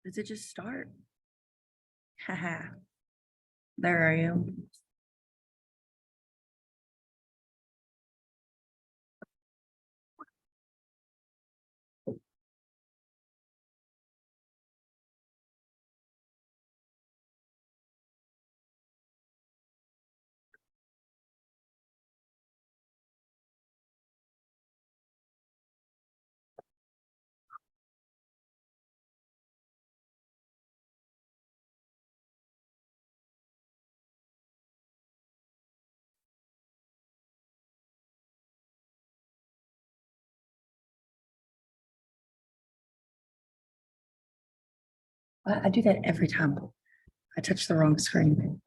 Does it just start? Haha. There are you. I do that every time. I touch the wrong screen.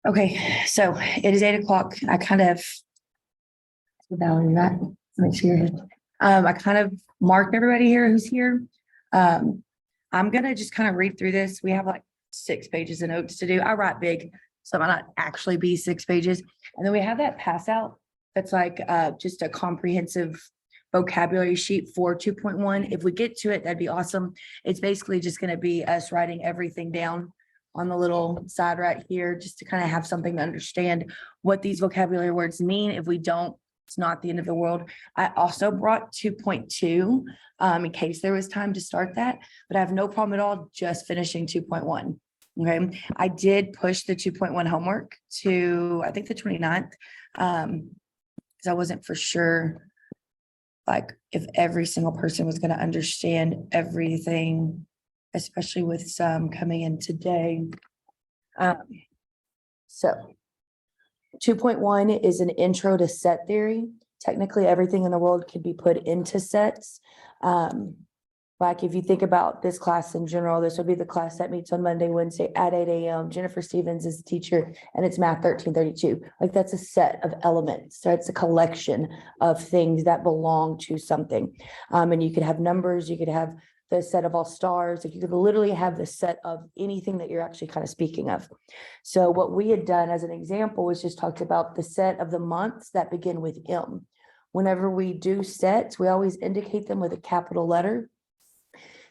Okay, so it is 8 o'clock. I kind of. Valerie, that make sure you're. I kind of marked everybody here who's here. I'm gonna just kind of read through this. We have like 6 pages of notes to do. I write big, so it might not actually be 6 pages. And then we have that pass out. That's like just a comprehensive vocabulary sheet for 2.1. If we get to it, that'd be awesome. It's basically just gonna be us writing everything down on the little side right here, just to kind of have something to understand what these vocabulary words mean. If we don't, it's not the end of the world. I also brought 2.2 in case there was time to start that, but I have no problem at all just finishing 2.1. Okay, I did push the 2.1 homework to, I think, the 29th, because I wasn't for sure like if every single person was going to understand everything, especially with some coming in today. So 2.1 is an intro to set theory. Technically, everything in the world could be put into sets. Like if you think about this class in general, this would be the class that meets on Monday, Wednesday at 8 a.m. Jennifer Stevens is the teacher, and it's Math 1332. Like that's a set of elements. So it's a collection of things that belong to something. And you could have numbers, you could have the set of all stars, like you could literally have the set of anything that you're actually kind of speaking of. So what we had done as an example was just talked about the set of the months that begin with M. Whenever we do sets, we always indicate them with a capital letter.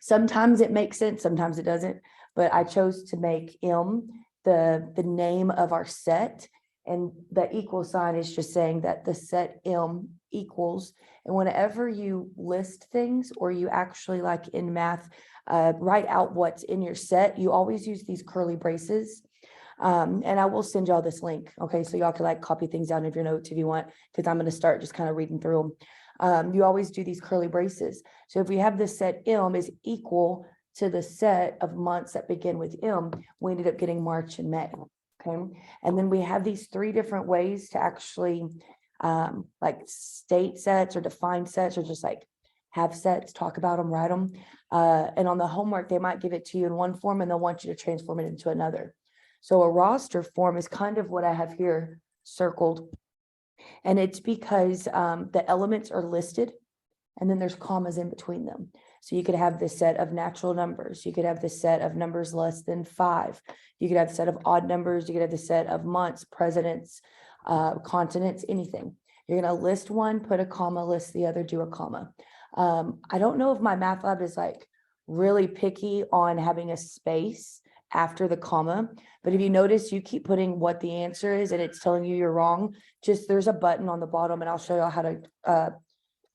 Sometimes it makes sense, sometimes it doesn't, but I chose to make M the name of our set. And the equal sign is just saying that the set M equals. And whenever you list things, or you actually, like in math, write out what's in your set, you always use these curly braces. And I will send y'all this link. Okay, so y'all can like copy things down of your notes if you want, because I'm going to start just kind of reading through them. You always do these curly braces. So if we have the set M is equal to the set of months that begin with M, we ended up getting March and May. Okay, and then we have these 3 different ways to actually like state sets or define sets, or just like have sets, talk about them, write them. And on the homework, they might give it to you in one form and they'll want you to transform it into another. So a roster form is kind of what I have here circled. And it's because the elements are listed and then there's commas in between them. So you could have this set of natural numbers. You could have this set of numbers less than 5. You could have a set of odd numbers. You could have the set of months, presidents, continents, anything. You're going to list one, put a comma, list the other, do a comma. I don't know if my math lab is like really picky on having a space after the comma, but if you notice, you keep putting what the answer is and it's telling you you're wrong. Just there's a button on the bottom, and I'll show you how to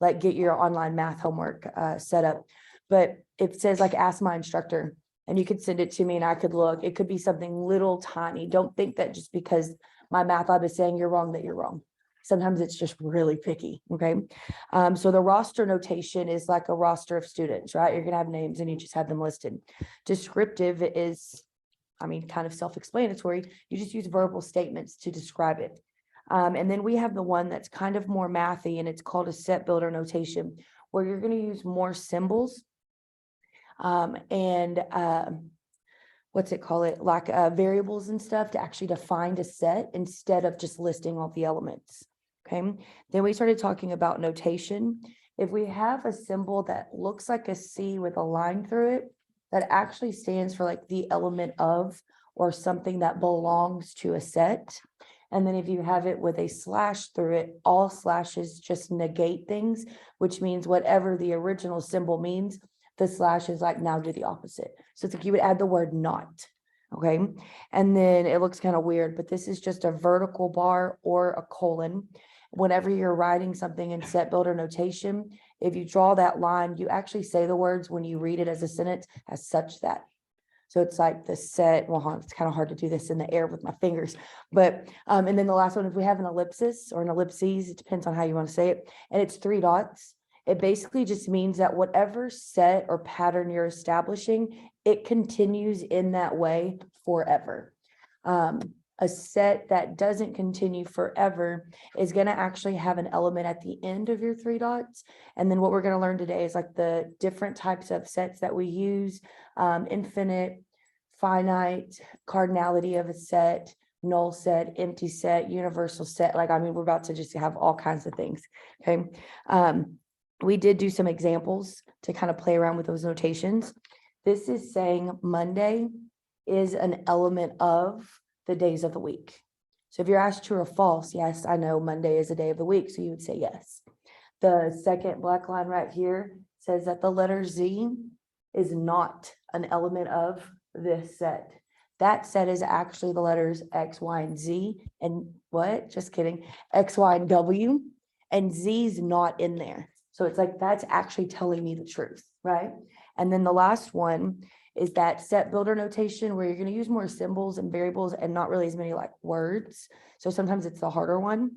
like get your online math homework set up. But it says like ask my instructor, and you could send it to me and I could look. It could be something little tiny. Don't think that just because my math lab is saying you're wrong that you're wrong. Sometimes it's just really picky. Okay. So the roster notation is like a roster of students, right? You're gonna have names and you just have them listed. Descriptive is, I mean, kind of self-explanatory. You just use verbal statements to describe it. And then we have the one that's kind of more mathy, and it's called a set builder notation, where you're going to use more symbols and what's it call it, like variables and stuff to actually define a set instead of just listing all the elements. Okay. Then we started talking about notation. If we have a symbol that looks like a C with a line through it, that actually stands for like the element of, or something that belongs to a set. And then if you have it with a slash through it, all slashes just negate things, which means whatever the original symbol means, the slash is like now do the opposite. So it's like you would add the word not. Okay. And then it looks kind of weird, but this is just a vertical bar or a colon. Whenever you're writing something in set builder notation, if you draw that line, you actually say the words when you read it as a sentence as such that. So it's like the set, well, it's kind of hard to do this in the air with my fingers, but, and then the last one, if we have an ellipsis or an ellipses, it depends on how you want to say it, and it's 3 dots. It basically just means that whatever set or pattern you're establishing, it continues in that way forever. A set that doesn't continue forever is going to actually have an element at the end of your 3 dots. And then what we're going to learn today is like the different types of sets that we use, infinite, finite, cardinality of a set, null set, empty set, universal set. Like, I mean, we're about to just have all kinds of things. Okay. We did do some examples to kind of play around with those notations. This is saying Monday is an element of the days of the week. So if you're asked true or false, yes, I know Monday is a day of the week. So you would say yes. The second black line right here says that the letter Z is not an element of this set. That set is actually the letters X, Y, and Z. And what? Just kidding. X, Y, and W. And Z's not in there. So it's like, that's actually telling me the truth, right? And then the last one is that set builder notation where you're going to use more symbols and variables and not really as many like words. So sometimes it's the harder one.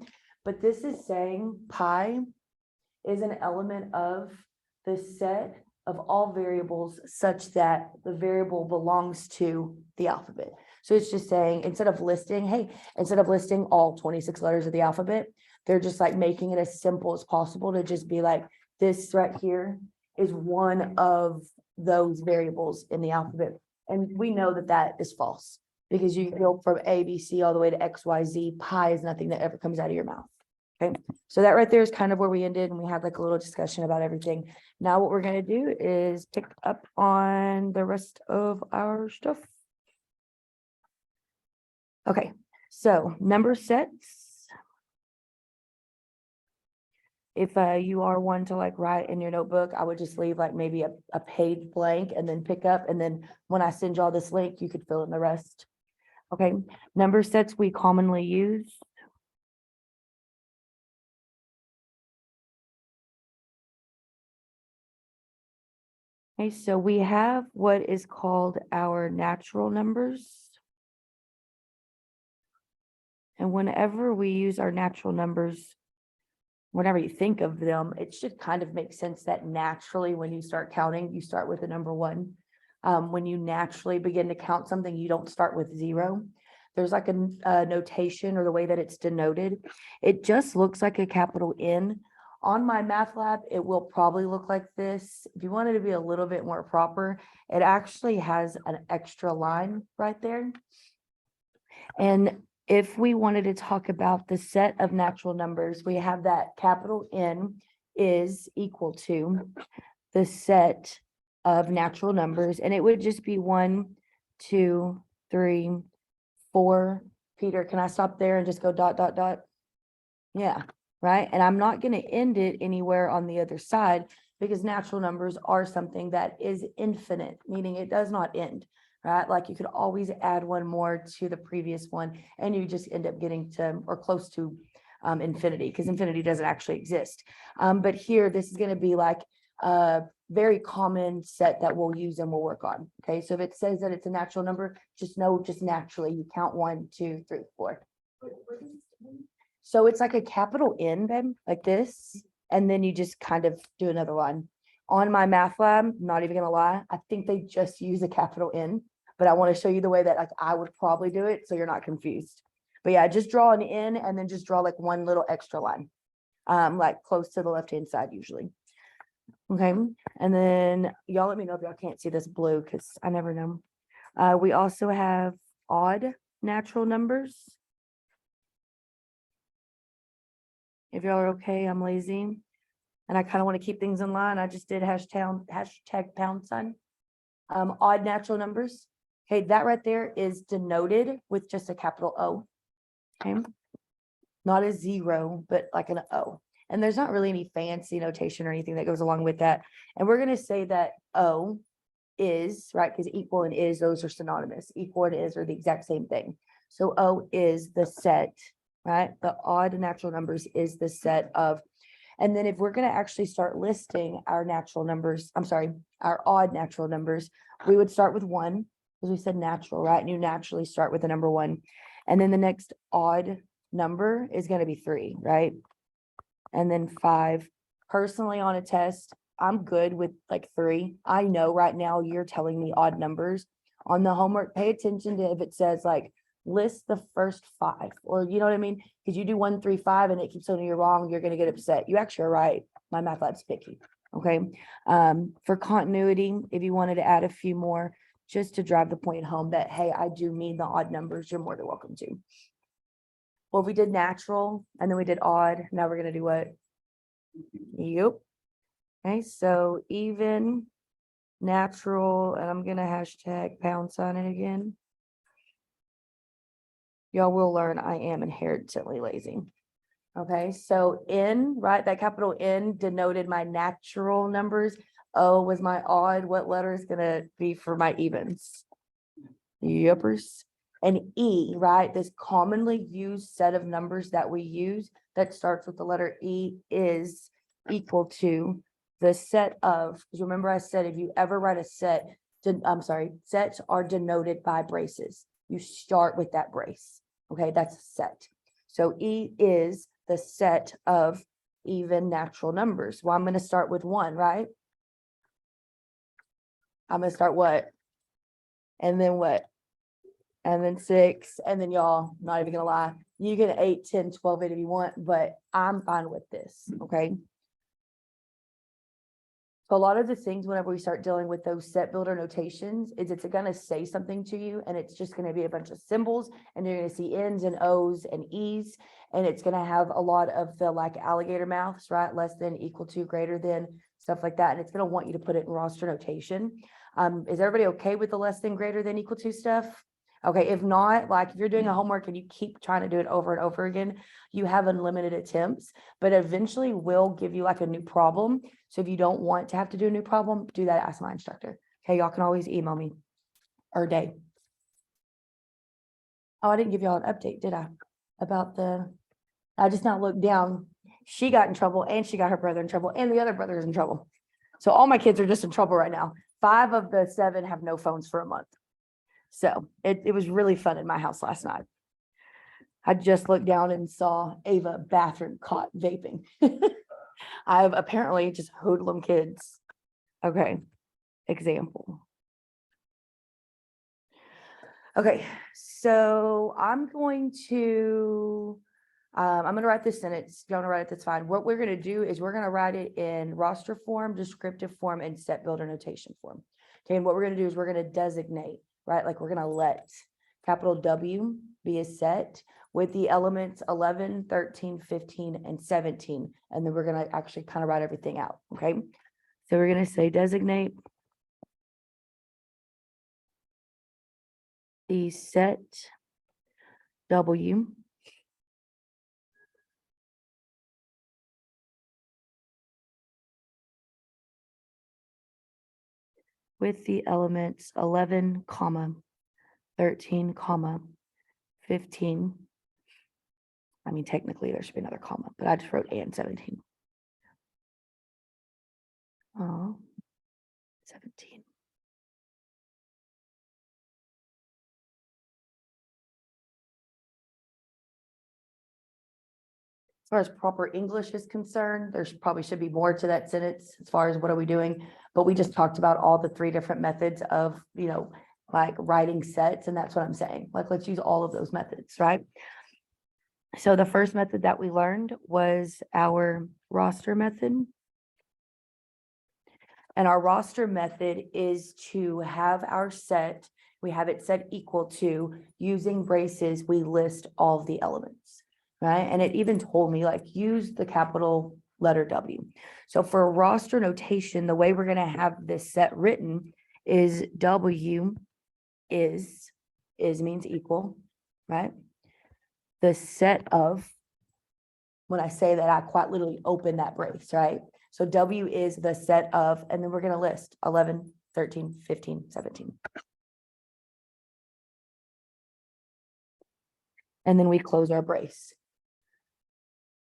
But this is saying pi is an element of the set of all variables such that the variable belongs to the alphabet. So it's just saying, instead of listing, hey, instead of listing all 26 letters of the alphabet, they're just like making it as simple as possible to just be like, this right here is one of those variables in the alphabet. And we know that that is false because you go from A, B, C all the way to X, Y, Z. Pi is nothing that ever comes out of your mouth. Okay. So that right there is kind of where we ended, and we had like a little discussion about everything. Now what we're going to do is pick up on the rest of our stuff. Okay. So number sets. If you are one to like write in your notebook, I would just leave like maybe a page blank and then pick up. And then when I send y'all this link, you could fill in the rest. Okay. Number sets we commonly use. Okay, so we have what is called our natural numbers. And whenever we use our natural numbers, whenever you think of them, it should kind of make sense that naturally when you start counting, you start with the number 1. When you naturally begin to count something, you don't start with 0. There's like a notation or the way that it's denoted. It just looks like a capital N. On my math lab, it will probably look like this. If you wanted to be a little bit more proper, it actually has an extra line right there. And if we wanted to talk about the set of natural numbers, we have that capital N is equal to the set of natural numbers, and it would just be 1, 2, 3, 4. Peter, can I stop there and just go dot, dot, dot? Yeah, right. And I'm not going to end it anywhere on the other side because natural numbers are something that is infinite, meaning it does not end. Right? Like you could always add one more to the previous one and you just end up getting to or close to infinity because infinity doesn't actually exist. But here, this is going to be like a very common set that we'll use and we'll work on. Okay. So if it says that it's a natural number, just know, just naturally you count 1, 2, 3, 4. So it's like a capital N, babe, like this. And then you just kind of do another line. On my math lab, not even going to lie, I think they just use a capital N. But I want to show you the way that like I would probably do it so you're not confused. But yeah, just draw an N and then just draw like one little extra line, like close to the left-hand side usually. Okay, and then y'all let me know if y'all can't see this blue because I never know. We also have odd natural numbers. If y'all are okay, I'm lazy. And I kind of want to keep things in line. I just did hashtag pound sign. Odd natural numbers. Okay, that right there is denoted with just a capital O. Okay, not a zero, but like an O. And there's not really any fancy notation or anything that goes along with that. And we're going to say that O is, right? Because equal and is, those are synonymous. Equal and is are the exact same thing. So O is the set, right? The odd natural numbers is the set of, and then if we're going to actually start listing our natural numbers, I'm sorry, our odd natural numbers, we would start with one, because we said natural, right? And you naturally start with the number one. And then the next odd number is going to be 3, right? And then 5. Personally, on a test, I'm good with like 3. I know right now you're telling me odd numbers. On the homework, pay attention to if it says like list the first 5, or you know what I mean? Because you do 1, 3, 5 and it keeps telling you you're wrong, you're gonna get upset. You actually are right. My math lab's picky. Okay. For continuity, if you wanted to add a few more, just to drive the point home that, hey, I do mean the odd numbers, you're more than welcome to. Well, we did natural and then we did odd. Now we're gonna do what? Yep. Okay, so even, natural, and I'm gonna hashtag # it again. Y'all will learn I am inherently lazy. Okay, so N, right? That capital N denoted my natural numbers. O was my odd. What letter is gonna be for my evens? Yuppers. And E, right? This commonly used set of numbers that we use that starts with the letter E is equal to the set of, because remember I said if you ever write a set, sets are denoted by braces. You start with that brace. Okay, that's a set. So E is the set of even natural numbers. Well, I'm going to start with 1, right? I'm going to start what? And then what? And then 6, and then y'all, not even gonna lie, you get 8, 10, 12, 8 if you want, but I'm fine with this, okay? So a lot of the things, whenever we start dealing with those set builder notations, is it's gonna say something to you, and it's just gonna be a bunch of symbols, and you're gonna see N's and O's and E's, and it's gonna have a lot of the like alligator mouths, right? Less than, equal to, greater than, stuff like that, and it's gonna want you to put it in roster notation. Is everybody okay with the less than, greater than, equal to stuff? Okay, if not, like if you're doing a homework and you keep trying to do it over and over again, you have unlimited attempts, but eventually we'll give you like a new problem. So if you don't want to have to do a new problem, do that, ask my instructor. Okay, y'all can always email me or Day. Oh, I didn't give y'all an update, did I? About I just now looked down. She got in trouble and she got her brother in trouble and the other brother is in trouble. So all my kids are just in trouble right now. 5 of the 7 have no phones for a month. So it was really fun in my house last night. I just looked down and saw Ava bathroom caught vaping. I've apparently just hoodlum kids. Okay, example. Okay, so I'm going to write this sentence. If you want to write it, that's fine. What we're going to do is we're going to write it in roster form, descriptive form, and set builder notation form. Okay, and what we're going to do is we're going to designate, right? Like we're going to let capital W be a set with the elements 11, 13, 15, and 17. And then we're going to actually kind of write everything out. Okay, so we're going to say designate the set W with the elements 11, 13, 15. I mean, technically there should be another comma, but I just wrote and 17. 17. As far as proper English is concerned, there's probably should be more to that sentence as far as what are we doing, but we just talked about all the 3 different methods of, like writing sets, and that's what I'm saying. Like, let's use all of those methods, right? So the first method that we learned was our roster method. And our roster method is to have our set, we have it set equal to, using braces, we list all of the elements, right? And it even told me like use the capital letter W. So for roster notation, the way we're going to have this set written is W is means equal, right? The set of when I say that, I quite literally open that brace, right? So W is the set of, and then we're gonna list 11, 13, 15, 17. And then we close our brace.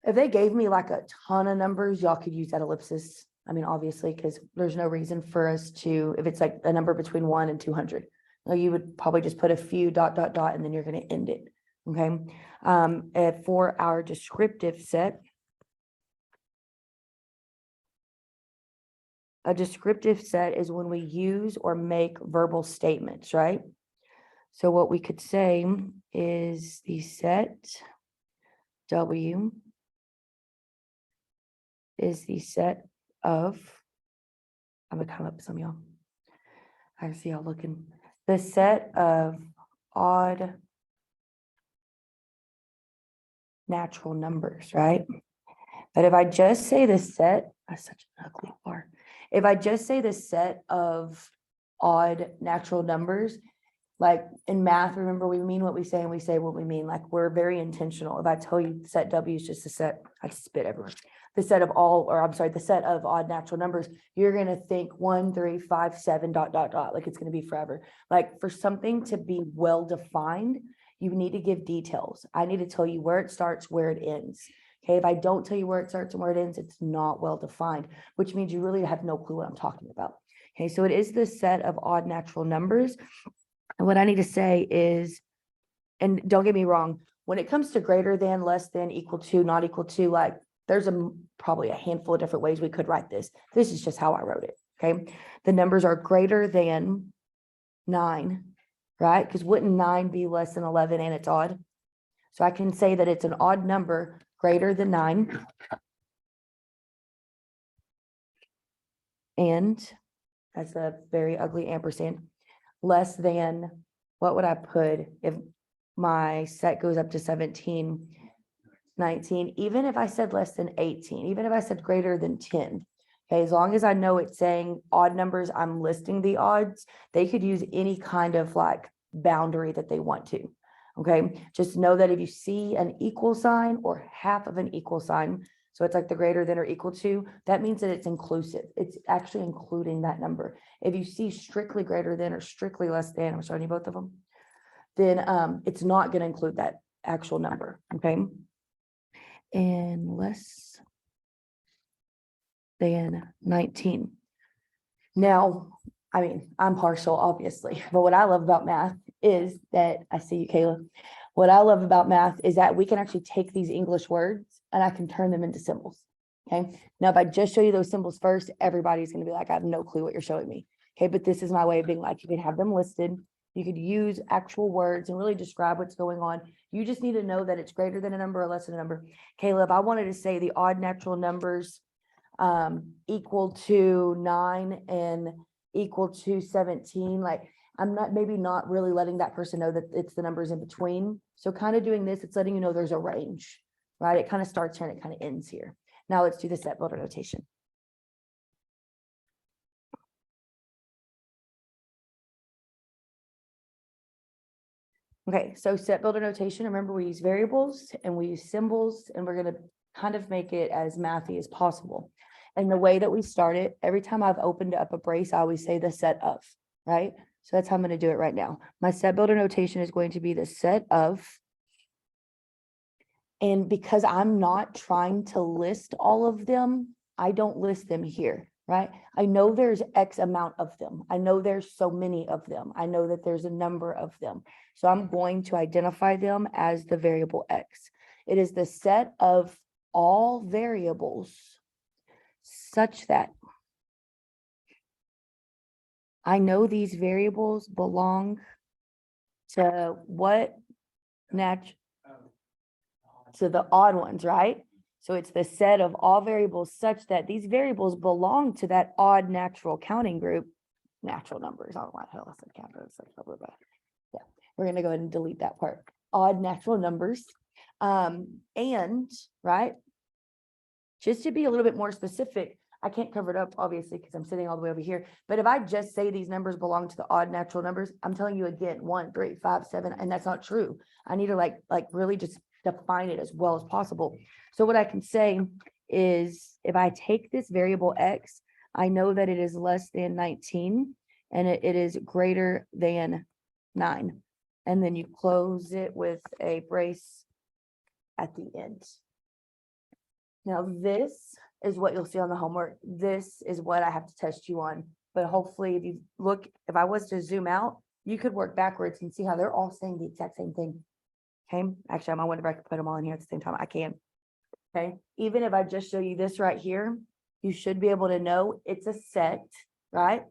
If they gave me like a ton of numbers, y'all could use that ellipsis. I mean, obviously, because there's no reason for us to, if it's like a number between 1 and 200, you would probably just put a few ... and then you're going to end it. Okay. For our descriptive set, a descriptive set is when we use or make verbal statements, right? So what we could say is the set W is the set of, I'm gonna come up with some of y'all. I see y'all looking. The set of odd natural numbers, right? But if I just say the set, that's such an ugly part. If I just say the set of odd natural numbers, like in math, remember we mean what we say and we say what we mean. Like we're very intentional. If I tell you set W is just a set, I spit everywhere. The set of the set of odd natural numbers, you're going to think 1, 3, 5, 7, ... Like it's going to be forever. Like for something to be well defined, you need to give details. I need to tell you where it starts, where it ends. Okay. If I don't tell you where it starts and where it ends, it's not well defined, which means you really have no clue what I'm talking about. Okay. So it is the set of odd natural numbers. And what I need to say is, and don't get me wrong, when it comes to greater than, less than, equal to, not equal to, like there's probably a handful of different ways we could write this. This is just how I wrote it. Okay. The numbers are greater than 9, right? Because wouldn't 9 be less than 11 and it's odd? So I can say that it's an odd number greater than 9. And that's a very ugly ampersand. Less than, what would I put if my set goes up to 17, 19, even if I said less than 18, even if I said greater than 10, okay, as long as I know it's saying odd numbers, I'm listing the odds, they could use any kind of like boundary that they want to. Okay, just know that if you see an equal sign or half of an equal sign, so it's like the greater than or equal to, that means that it's inclusive. It's actually including that number. If you see strictly greater than or strictly less than, I'm showing you both of them, then it's not going to include that actual number. Okay. And less than 19. Now, I mean, I'm partial, obviously, but what I love about math is that, I see you, Kayla. What I love about math is that we can actually take these English words and I can turn them into symbols. Okay. Now, if I just show you those symbols first, everybody's going to be like, I have no clue what you're showing me. Okay. But this is my way of being like, you can have them listed. You could use actual words and really describe what's going on. You just need to know that it's greater than a number or less than a number. Kayla, if I wanted to say the odd natural numbers equal to 9 and equal to 17, like I'm not really letting that person know that it's the numbers in between. So kind of doing this, it's letting you know there's a range, right? It kind of starts here and it kind of ends here. Now let's do the set builder notation. Okay, so set builder notation, remember we use variables and we use symbols, and we're going to kind of make it as mathy as possible. And the way that we start it, every time I've opened up a brace, I always say the set of, right? So that's how I'm going to do it right now. My set builder notation is going to be the set of, and because I'm not trying to list all of them, I don't list them here, right? I know there's X amount of them. I know there's so many of them. I know that there's a number of them. So I'm going to identify them as the variable X. It is the set of all variables such that I know these variables belong to what to the odd ones, right? So it's the set of all variables such that these variables belong to that odd natural counting group, natural numbers. I don't know why the hell I said counter. Yeah, we're going to go ahead and delete that part. Odd natural numbers. And right, just to be a little bit more specific, I can't cover it up, obviously, because I'm sitting all the way over here. But if I just say these numbers belong to the odd natural numbers, I'm telling you again, 1, 3, 5, 7, and that's not true. I need to like really just define it as well as possible. So what I can say is if I take this variable X, I know that it is less than 19 and it is greater than 9. And then you close it with a brace at the end. Now, this is what you'll see on the homework. This is what I have to test you on. But hopefully, if you look, if I was to zoom out, you could work backwards and see how they're all saying the exact same thing. Okay, actually, I wonder if I could put them all in here at the same time. I can. Okay, even if I just show you this right here, you should be able to know it's a set, right?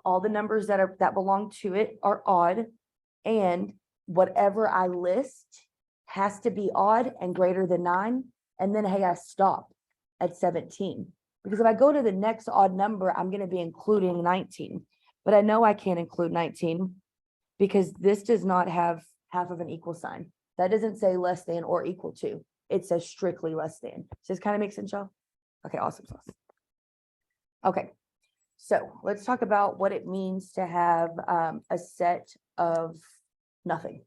All the numbers that belong to it are odd, and whatever I list has to be odd and greater than 9. And then, hey, I stop at 17. Because if I go to the next odd number, I'm going to be including 19. But I know I can't include 19 because this does not have half of an equal sign. That doesn't say less than or equal to. It says strictly less than. Does this kind of make sense, y'all? Okay, awesome sauce. Okay, so let's talk about what it means to have a set of nothing.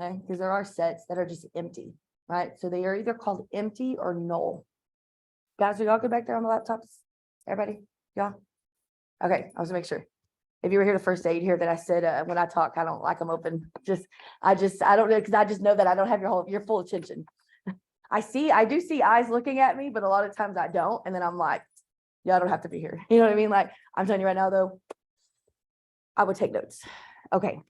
Okay, because there are sets that are just empty, right? So they are either called empty or null. Guys, are y'all good back there on the laptops? Everybody? Y'all? Okay, I was to make sure. If you were here the first day, you'd hear that I said when I talk, I don't like them open. I don't know, because I just know that I don't have your full attention. I do see eyes looking at me, but a lot of times I don't. And then I'm like, y'all don't have to be here. You know what I mean? Like, I'm telling you right now, though, I would take notes. Okay,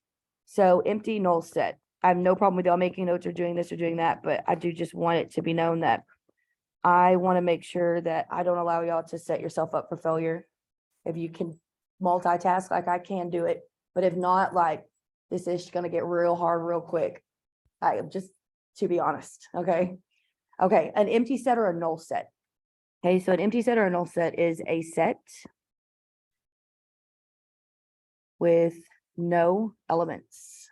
so empty null set. I have no problem with y'all making notes or doing this or doing that, but I do just want it to be known that I want to make sure that I don't allow y'all to set yourself up for failure. If you can multitask, like I can do it, but if not, like this is going to get real hard real quick. I am just, to be honest. Okay. Okay. An empty set or a null set. Okay. So an empty set or a null set is a set with no elements.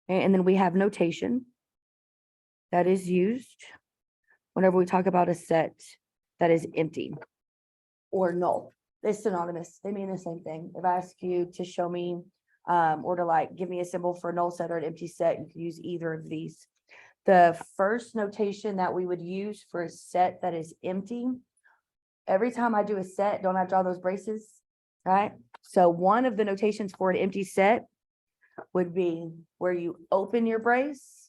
Okay, and then we have notation that is used whenever we talk about a set that is empty or null. They're synonymous. They mean the same thing. If I ask you to show me or to like give me a symbol for a null set or an empty set, you can use either of these. The first notation that we would use for a set that is empty, every time I do a set, don't I draw those braces, right? So one of the notations for an empty set would be where you open your brace,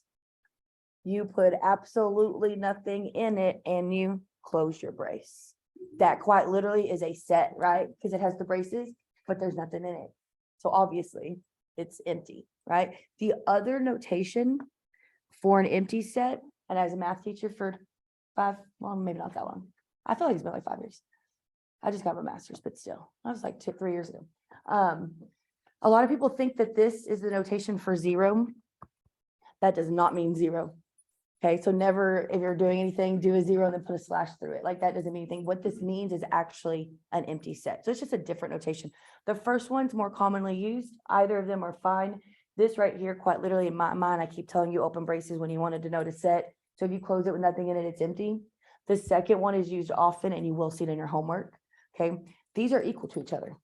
you put absolutely nothing in it, and you close your brace. That quite literally is a set, right? Because it has the braces, but there's nothing in it. So obviously it's empty, right? The other notation for an empty set, and as a math teacher for maybe not that long. I feel like it's been like 5 years. I just got my master's, but still, I was like 3 years ago. A lot of people think that this is the notation for 0. That does not mean 0. Okay, so never, if you're doing anything, do a 0 and then put a slash through it. Like that doesn't mean anything. What this means is actually an empty set. So it's just a different notation. The first one's more commonly used. Either of them are fine. This right here, quite literally in my mind, I keep telling you open braces when you want to denote a set. So if you close it with nothing in it, it's empty. The second one is used often and you will see it in your homework. Okay, these are equal to each other,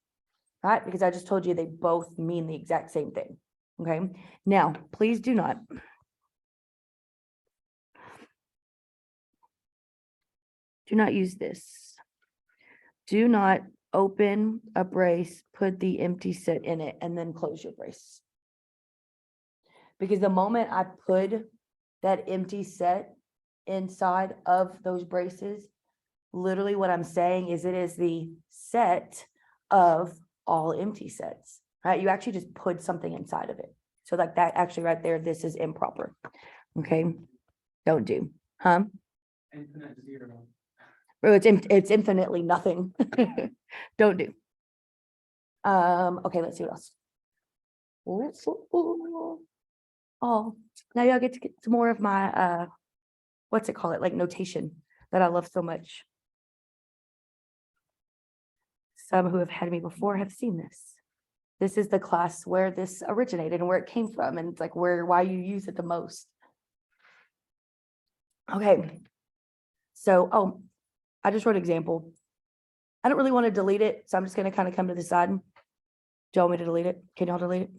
right? Because I just told you they both mean the exact same thing. Okay, now please do not use this. Do not open a brace, put the empty set in it, and then close your brace. Because the moment I put that empty set inside of those braces, literally what I'm saying is it is the set of all empty sets, right? You actually just put something inside of it. So like that actually right there, this is improper. Okay, don't do, huh? Infinite 0. It's infinitely nothing. Don't do. Okay, let's see what else. Oh, now y'all get to get some more of my what's it called? Like notation that I love so much. Some who have had me before have seen this. This is the class where this originated and where it came from, and it's like why you use it the most. Okay. So, I just wrote an example. I don't really want to delete it, so I'm just going to kind of come to the side. Do you want me to delete it? Can y'all delete it?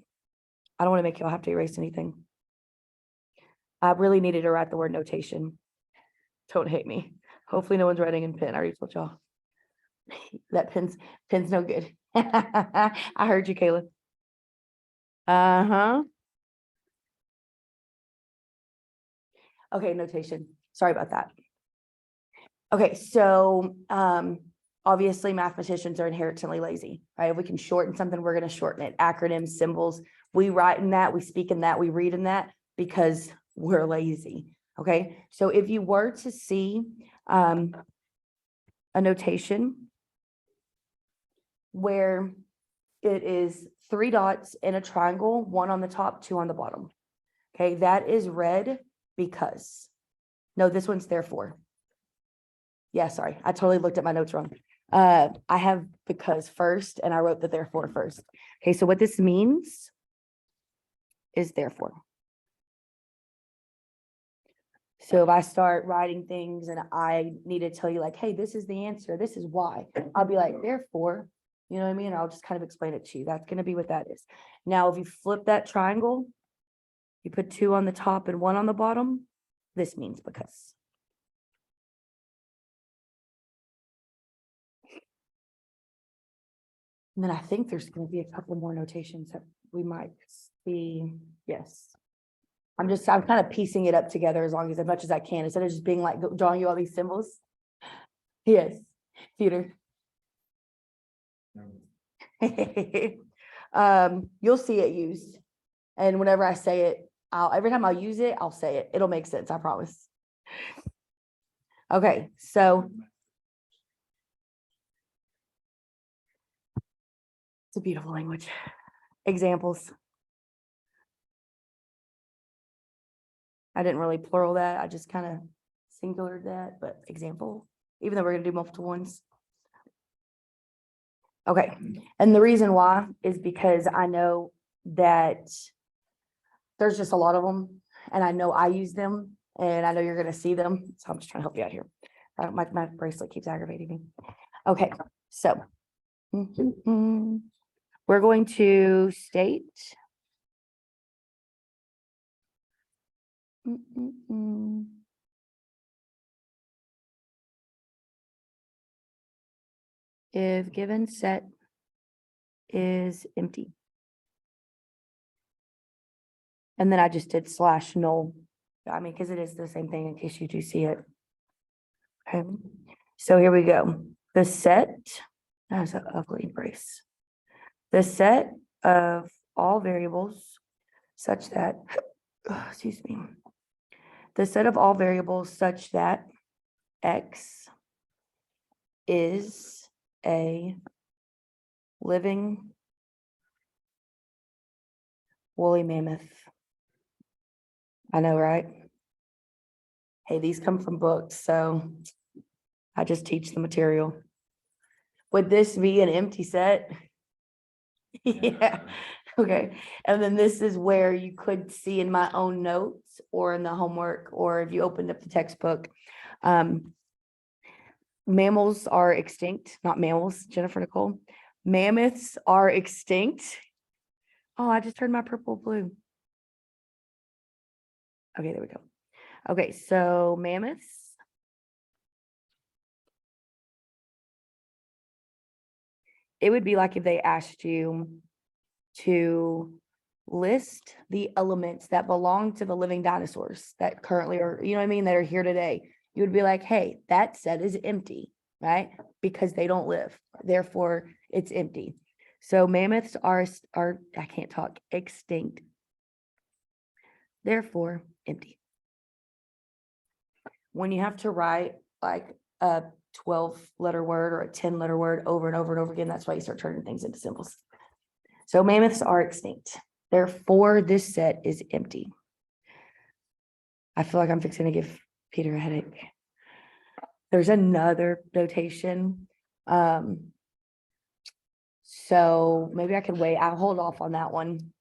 I don't want to make y'all have to erase anything. I really needed to write the word notation. Don't hate me. Hopefully no one's writing in pen. I already told y'all. That pen's no good. I heard you, Caleb. Uh-huh. Okay, notation. Sorry about that. Okay, so obviously mathematicians are inherently lazy, right? If we can shorten something, we're going to shorten it. Acronyms, symbols, we write in that, we speak in that, we read in that because we're lazy. Okay, so if you were to see a notation where it is 3 dots in a triangle, 1 on the top, 2 on the bottom. Okay, that is red because. No, this one's therefore. Yeah, sorry, I totally looked at my notes wrong. I have because first, and I wrote the therefore first. Okay, so what this means is therefore. So if I start writing things and I need to tell you like, hey, this is the answer, this is why, I'll be like, therefore, you know what I mean? I'll just kind of explain it to you. That's going to be what that is. Now, if you flip that triangle, you put 2 on the top and 1 on the bottom, this means because. And then I think there's going to be a couple more notations that we might see. Yes. I'm kind of piecing it up together as much as I can, instead of just being like drawing you all these symbols. Yes, Peter. You'll see it used. And whenever I say it, every time I'll use it, I'll say it. It'll make sense, I promise. Okay, so it's a beautiful language. Examples. I didn't really plural that. I just kind of singulared that, but example, even though we're going to do multiple ones. Okay, and the reason why is because I know that there's just a lot of them, and I know I use them, and I know you're going to see them. So I'm just trying to help you out here. My bracelet keeps aggravating me. Okay, so we're going to state. If given set is empty. And then I just did slash null. I mean, because it is the same thing in case you do see it. Okay, so here we go. The set, that was an ugly brace. The set of all variables such that, excuse me. The set of all variables such that X is a living woolly mammoth. I know, right? Hey, these come from books, so I just teach the material. Would this be an empty set? Yeah, okay. And then this is where you could see in my own notes or in the homework, or if you opened up the textbook. Mammals are extinct, not mammals, Jennifer Nicole. Mammoths are extinct. Oh, I just turned my purple blue. Okay, there we go. Okay, so mammoths. It would be like if they asked you to list the elements that belong to the living dinosaurs that currently are, you know what I mean, that are here today. You would be like, hey, that set is empty, right? Because they don't live. Therefore, it's empty. So mammoths are I can't talk, extinct. Therefore, empty. When you have to write like a 12-letter word or a 10-letter word over and over and over again, that's why you start turning things into symbols. So mammoths are extinct. Therefore, this set is empty. I feel like I'm fixing to give Peter a headache. There's another notation. So maybe I could wait. I'll hold off on that one.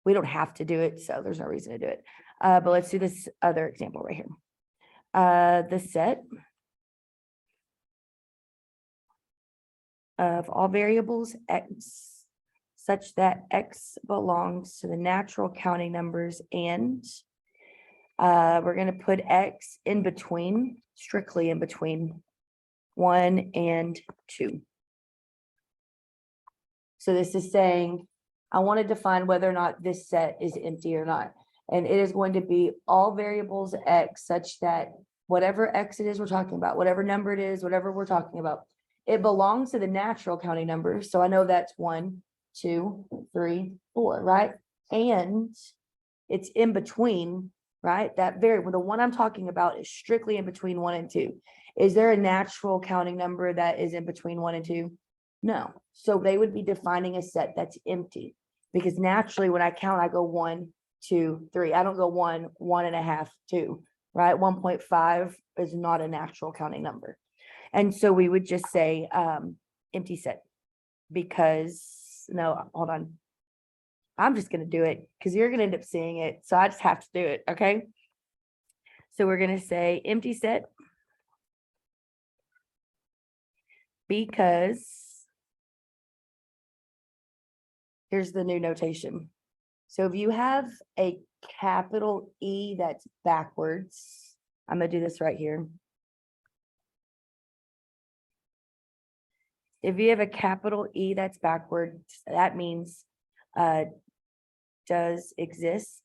We don't have to do it, so there's no reason to do it. But let's do this other example right here. The set of all variables X such that X belongs to the natural counting numbers and we're gonna put X in between, strictly in between 1 and 2. So this is saying, I want to define whether or not this set is empty or not. And it is going to be all variables X such that whatever X it is we're talking about, whatever number it is, whatever we're talking about, it belongs to the natural counting numbers. So I know that's 1, 2, 3, 4, right? And it's in between, right? That variable, the one I'm talking about is strictly in between 1 and 2. Is there a natural counting number that is in between 1 and 2? No. So they would be defining a set that's empty. Because naturally, when I count, I go 1, 2, 3. I don't go 1, 1.5, 2, right? 1.5 is not a natural counting number. And so we would just say empty set. Because, no, hold on. I'm just going to do it because you're going to end up seeing it. So I just have to do it, okay? So we're going to say empty set. Because here's the new notation. So if you have a capital E that's backwards, I'm gonna do this right here. If you have a capital E that's backwards, that means does exist.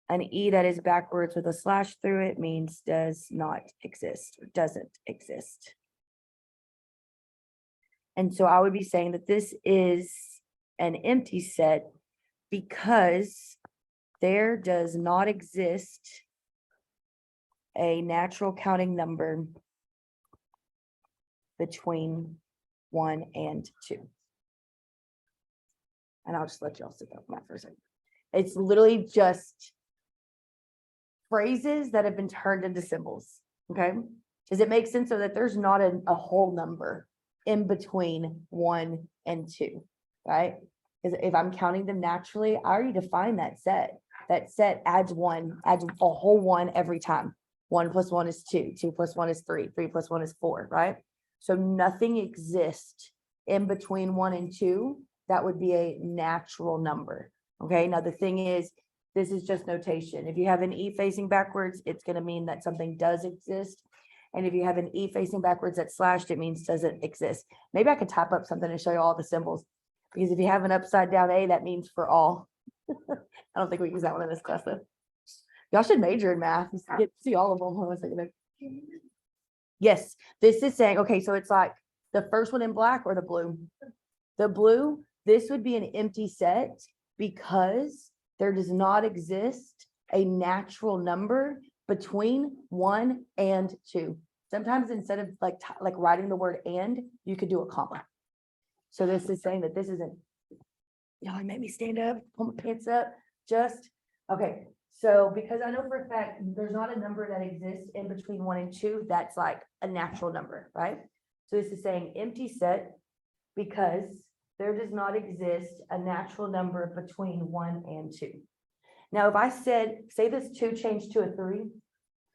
An E that is backwards with a slash through it means does not exist, or doesn't exist. And so I would be saying that this is an empty set because there does not exist a natural counting number between 1 and 2. And I'll just let y'all sit down on that for a second. It's literally just phrases that have been turned into symbols, okay? Does it make sense so that there's not a whole number in between 1 and 2, right? Because if I'm counting them naturally, I already defined that set. That set adds a whole 1 every time. 1 plus 1 is 2, 2 plus 1 is 3, 3 plus 1 is 4, right? So nothing exists in between 1 and 2 that would be a natural number, okay? Now the thing is, this is just notation. If you have an E facing backwards, it's going to mean that something does exist. And if you have an E facing backwards that's slashed, it means doesn't exist. Maybe I could type up something and show you all the symbols. Because if you have an upside down A, that means for all. I don't think we use that one in this class though. Y'all should major in math. You get to see all of them. Hold on a second. Yes, this is saying, okay, so it's like the first one in black or the blue. The blue, this would be an empty set because there does not exist a natural number between 1 and 2. Sometimes instead of like writing the word and, you could do a comma. So this is saying that this isn't, y'all made me stand up, pull my pants up, just, okay. So because I know for a fact, there's not a number that exists in between 1 and 2, that's like a natural number, right? So this is saying empty set because there does not exist a natural number between 1 and 2. Now, if I said, say this 2 changed to a 3,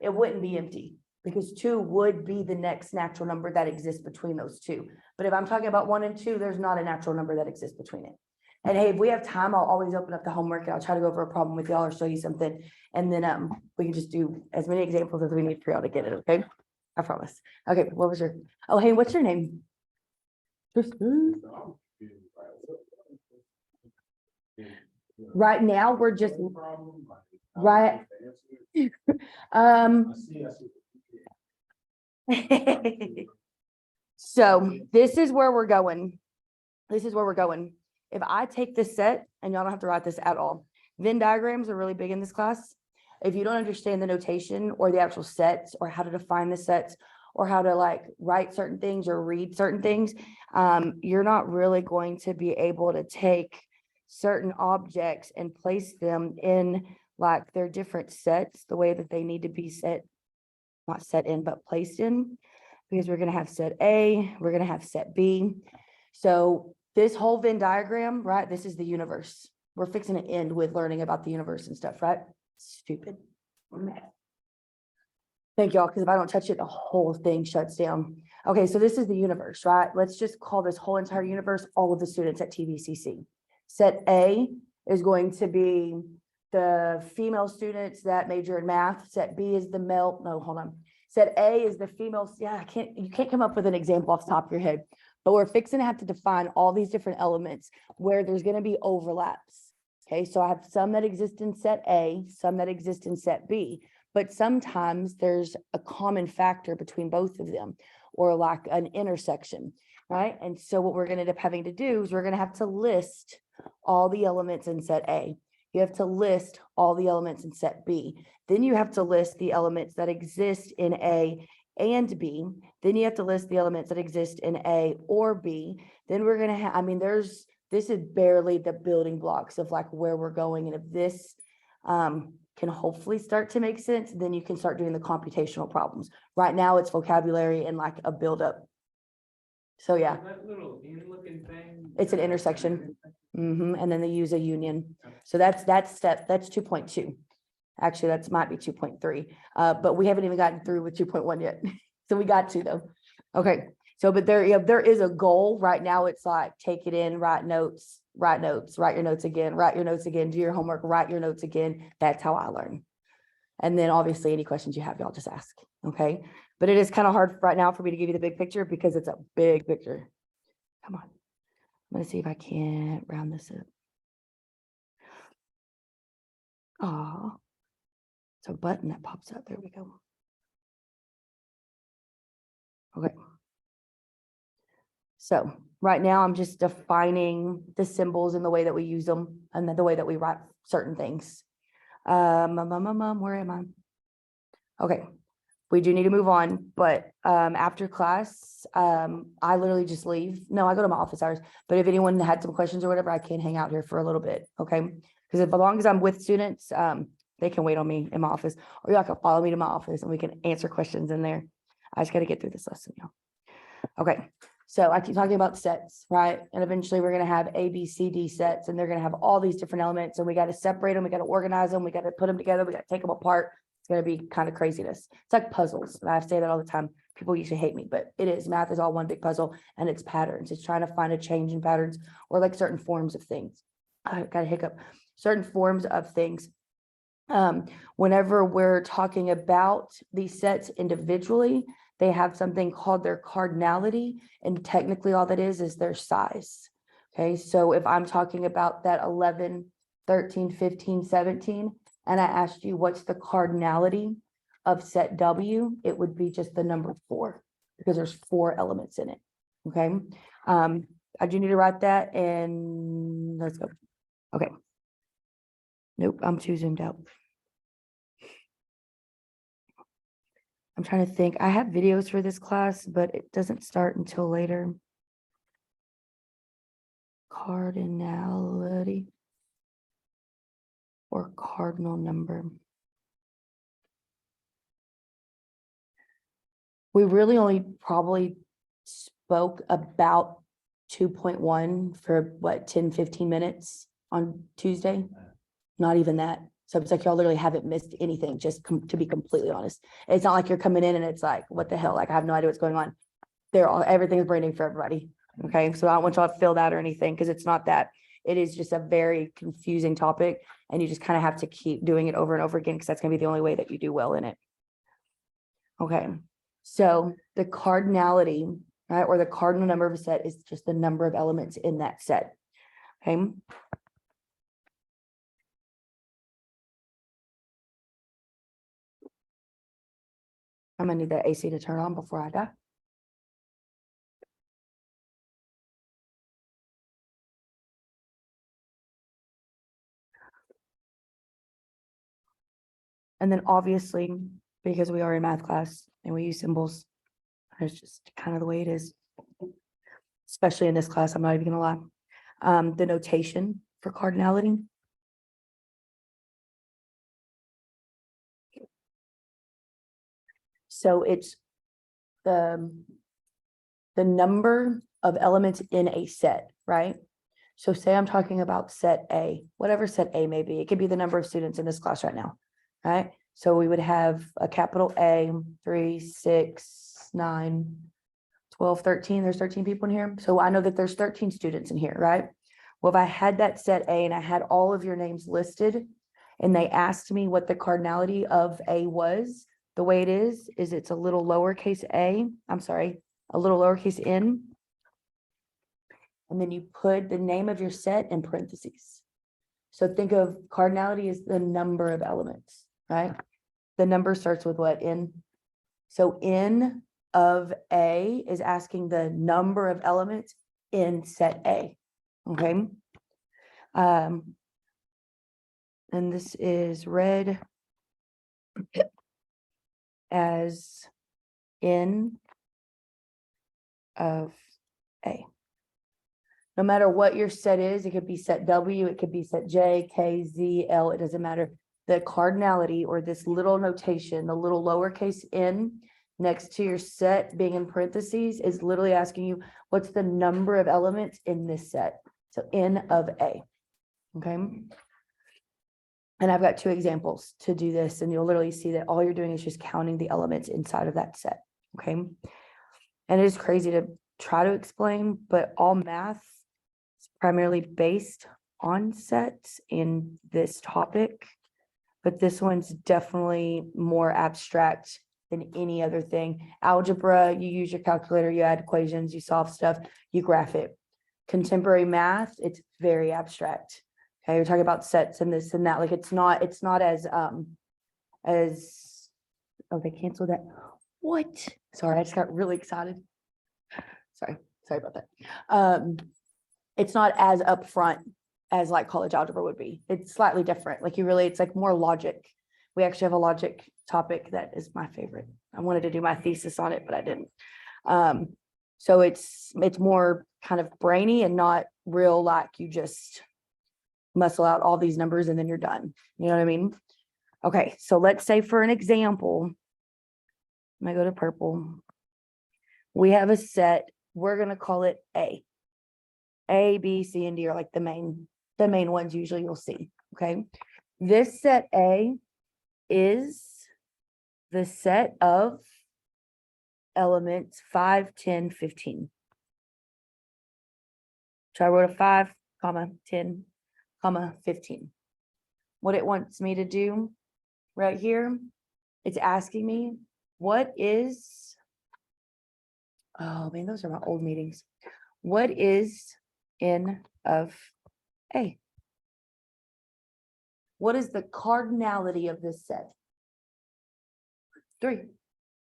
it wouldn't be empty because 2 would be the next natural number that exists between those two. But if I'm talking about 1 and 2, there's not a natural number that exists between it. And hey, if we have time, I'll always open up the homework and I'll try to go over a problem with y'all or show you something. And then we can just do as many examples as we need for y'all to get it, okay? I promise. Okay, what was your, oh, hey, what's your name? Tristan. Right now, we're just, right. So this is where we're going. This is where we're going. If I take this set, and y'all don't have to write this at all, Venn diagrams are really big in this class. If you don't understand the notation or the actual sets or how to define the sets or how to like write certain things or read certain things, you're not really going to be able to take certain objects and place them in like their different sets, the way that they need to be set, not set in, but placed in, because we're going to have set A, we're going to have set B. So this whole Venn diagram, right? This is the universe. We're fixing to end with learning about the universe and stuff, right? Stupid. Thank y'all, because if I don't touch it, the whole thing shuts down. Okay, so this is the universe, right? Let's just call this whole entire universe, all of the students at TVCC. Set A is going to be the female students that major in math. Set B is the male, no, hold on. Set A is the female, yeah, you can't come up with an example off the top of your head, but we're fixing to have to define all these different elements where there's gonna be overlaps. Okay, so I have some that exist in set A, some that exist in set B. But sometimes there's a common factor between both of them or like an intersection, right? And so what we're going to end up having to do is we're going to have to list all the elements in set A. You have to list all the elements in set B. Then you have to list the elements that exist in A and B. Then you have to list the elements that exist in A or B. Then we're going to have, I mean, this is barely the building blocks of like where we're going. And if this, can hopefully start to make sense, then you can start doing the computational problems. Right now, it's vocabulary and like a buildup. So yeah, That little in-looking thing. it's an intersection. And then they use a union. So that's 2.2. Actually, that might be 2.3. But we haven't even gotten through with 2.1 yet. So we got to though. Okay. So, but there is a goal right now. It's like, take it in, write notes, write your notes again, do your homework, write your notes again. That's how I learn. And then obviously any questions you have, y'all just ask. Okay. But it is kind of hard right now for me to give you the big picture because it's a big picture. Come on. I'm going to see if I can round this up. Oh, it's a button that pops up. There we go. Okay. So right now I'm just defining the symbols and the way that we use them and then the way that we write certain things. Where am I? Okay, we do need to move on, but after class, I literally just leave. No, I go to my office hours, but if anyone had some questions or whatever, I can hang out here for a little bit, okay? Because as long as I'm with students, they can wait on me in my office, or y'all can follow me to my office and we can answer questions in there. I just got to get through this lesson, y'all. Okay. So I keep talking about sets, right? And eventually we're going to have A, B, C, D sets, and they're going to have all these different elements, and we got to separate them. We got to organize them. We got to put them together. We got to take them apart. It's going to be kind of craziness. It's like puzzles. And I say that all the time. People usually hate me, but it is. Math is all one big puzzle, and it's patterns. It's trying to find a change in patterns or like certain forms of things. I got a hiccup. Certain forms of things. Whenever we're talking about these sets individually, they have something called their cardinality, and technically all that is their size. Okay, so if I'm talking about that 11, 13, 15, 17, and I asked you what's the cardinality of set W, it would be just the number 4 because there's 4 elements in it. Okay, I do need to write that, and let's go. Okay. Nope, I'm too zoomed out. I'm trying to think. I have videos for this class, but it doesn't start until later. Cardinality or cardinal number. We really only probably spoke about 2.1 for what, 10, 15 minutes on Tuesday? Not even that. So it's like y'all literally haven't missed anything, just to be completely honest. It's not like you're coming in and it's like, what the hell? Like, I have no idea what's going on. Everything's brand new for everybody. Okay, so I don't want y'all to feel that or anything, because it's not that. It is just a very confusing topic, and you just kind of have to keep doing it over and over again, because that's going to be the only way that you do well in it. Okay, so the cardinality, right, or the cardinal number of a set is just the number of elements in that set. Okay. I'm gonna need the AC to turn on before I die. And then obviously, because we are in math class and we use symbols, it's just kind of the way it is. Especially in this class, I'm not even gonna lie. The notation for cardinality. So it's the number of elements in a set, right? So say I'm talking about set A, whatever set A may be. It could be the number of students in this class right now. right? So we would have a capital A, 3, 6, 9, 12, 13. There's 13 people in here. So I know that there's 13 students in here, right? Well, if I had that set A and I had all of your names listed and they asked me what the cardinality of A was, the way it is it's a little lowercase a, I'm sorry, a little lowercase n. And then you put the name of your set in parentheses. So think of cardinality as the number of elements, right? The number starts with what? N. So N of A is asking the number of elements in set A, okay? And this is read as N of A. No matter what your set is, it could be set W, it could be set J, K, Z, L, it doesn't matter. The cardinality or this little notation, the little lowercase n next to your set being in parentheses is literally asking you, what's the number of elements in this set? So N of A, okay? And I've got 2 examples to do this, and you'll literally see that all you're doing is just counting the elements inside of that set, okay? And it is crazy to try to explain, but all math is primarily based on sets in this topic, but this one's definitely more abstract than any other thing. Algebra, you use your calculator, you add equations, you solve stuff, you graph it. Contemporary math, it's very abstract. Okay, you're talking about sets and this and that. Like it's not as oh, they canceled that. What? Sorry, I just got really excited. Sorry about that. It's not as upfront as like college algebra would be. It's slightly different. Like it's like more logic. We actually have a logic topic that is my favorite. I wanted to do my thesis on it, but I didn't. So it's more kind of brainy and not real, like you just muscle out all these numbers and then you're done. You know what I mean? Okay, so let's say for an example, I'm gonna go to purple. We have a set, we're gonna call it A. A, B, C, and D are like the main ones usually you'll see, okay? This set A is the set of elements 5, 10, 15. So I wrote a 5, 10, 15. What it wants me to do right here, it's asking me what is, oh man, those are my old meetings. What is N of A? What is the cardinality of this set? 3.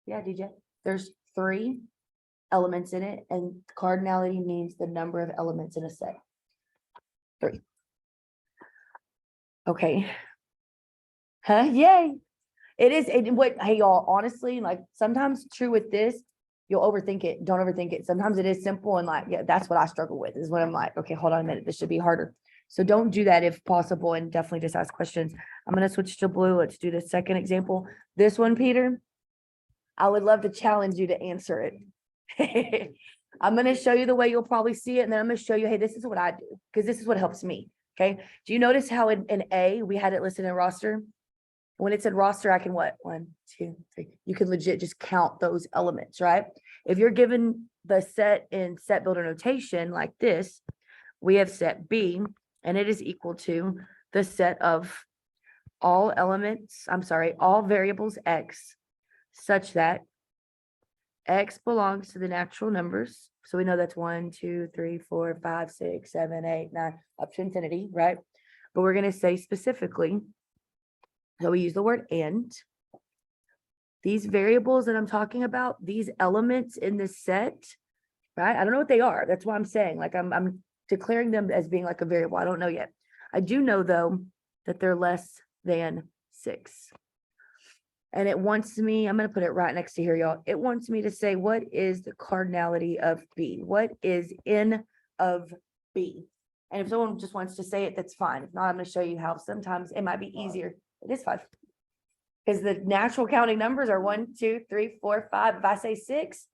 Yeah, DJ. There's 3 elements in it, and cardinality means the number of elements in a set. 3. Okay. Huh? Yay. It is. Hey, y'all, honestly, like sometimes true with this, you'll overthink it. Don't overthink it. Sometimes it is simple and like, yeah, that's what I struggle with is when I'm like, okay, hold on a minute. This should be harder. So don't do that if possible, and definitely just ask questions. I'm going to switch to blue. Let's do the second example. This one, Peter, I would love to challenge you to answer it. I'm going to show you the way you'll probably see it. And then I'm going to show you, hey, this is what I do, because this is what helps me. Okay. Do you notice how in A, we had it listed in roster? When it said roster, I can what? 1, 2, 3. You can legit just count those elements, right? If you're given the set in set builder notation like this, we have set B, and it is equal to the set of all all variables X, such that X belongs to the natural numbers. So we know that's 1, 2, 3, 4, 5, 6, 7, 8, 9, up to infinity, right? But we're going to say specifically, so we use the word and. These variables that I'm talking about, these elements in this set, right? I don't know what they are. That's why I'm saying, like, I'm declaring them as being like a variable. I don't know yet. I do know though that they're less than 6. And it wants me, I'm going to put it right next to here, y'all. It wants me to say, what is the cardinality of B? What is N of B? And if someone just wants to say it, that's fine. If not, I'm going to show you how sometimes it might be easier. It is 5. Because the natural counting numbers are 1, 2, 3, 4, 5. If I say 6,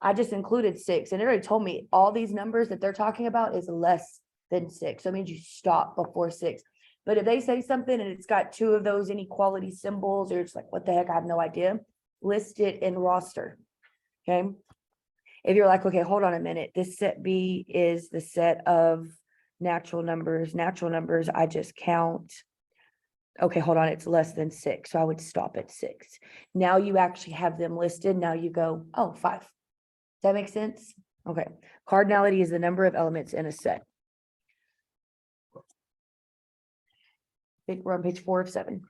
I just included 6. And it already told me all these numbers that they're talking about is less than 6. So it means you stop before 6. But if they say something and it's got two of those inequality symbols, or it's like, what the heck, I have no idea, list it in roster. Okay. If you're like, okay, hold on a minute, this set B is the set of natural numbers, I just count. Okay, hold on, it's less than 6, so I would stop at 6. Now you actually have them listed, now you go, oh, 5. Does that make sense? Okay, cardinality is the number of elements in a set. I think we're on page 4 of 7.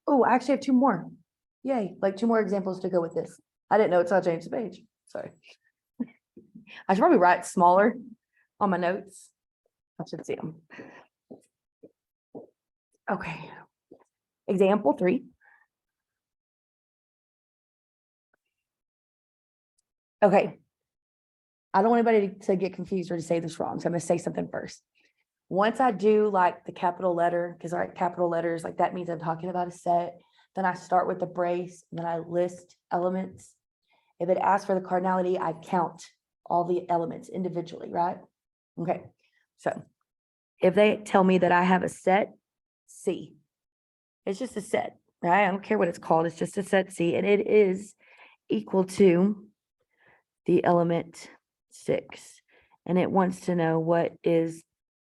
Oh, I actually have 2 more. Yay, like 2 more examples to go with this. I didn't know it's not changed the page, sorry. I should probably write smaller on my notes. I should see them. Okay. Example 3. Okay. I don't want anybody to get confused or to say this wrong, so I'm gonna say something first. Once I do like the capital letter, because I write capital letters, like that means I'm talking about a set. Then I start with the brace, and then I list elements. If it asks for the cardinality, I count all the elements individually, right? Okay, so if they tell me that I have a set C, it's just a set, right? I don't care what it's called, it's just a set C, and it is equal to the element 6, and it wants to know what is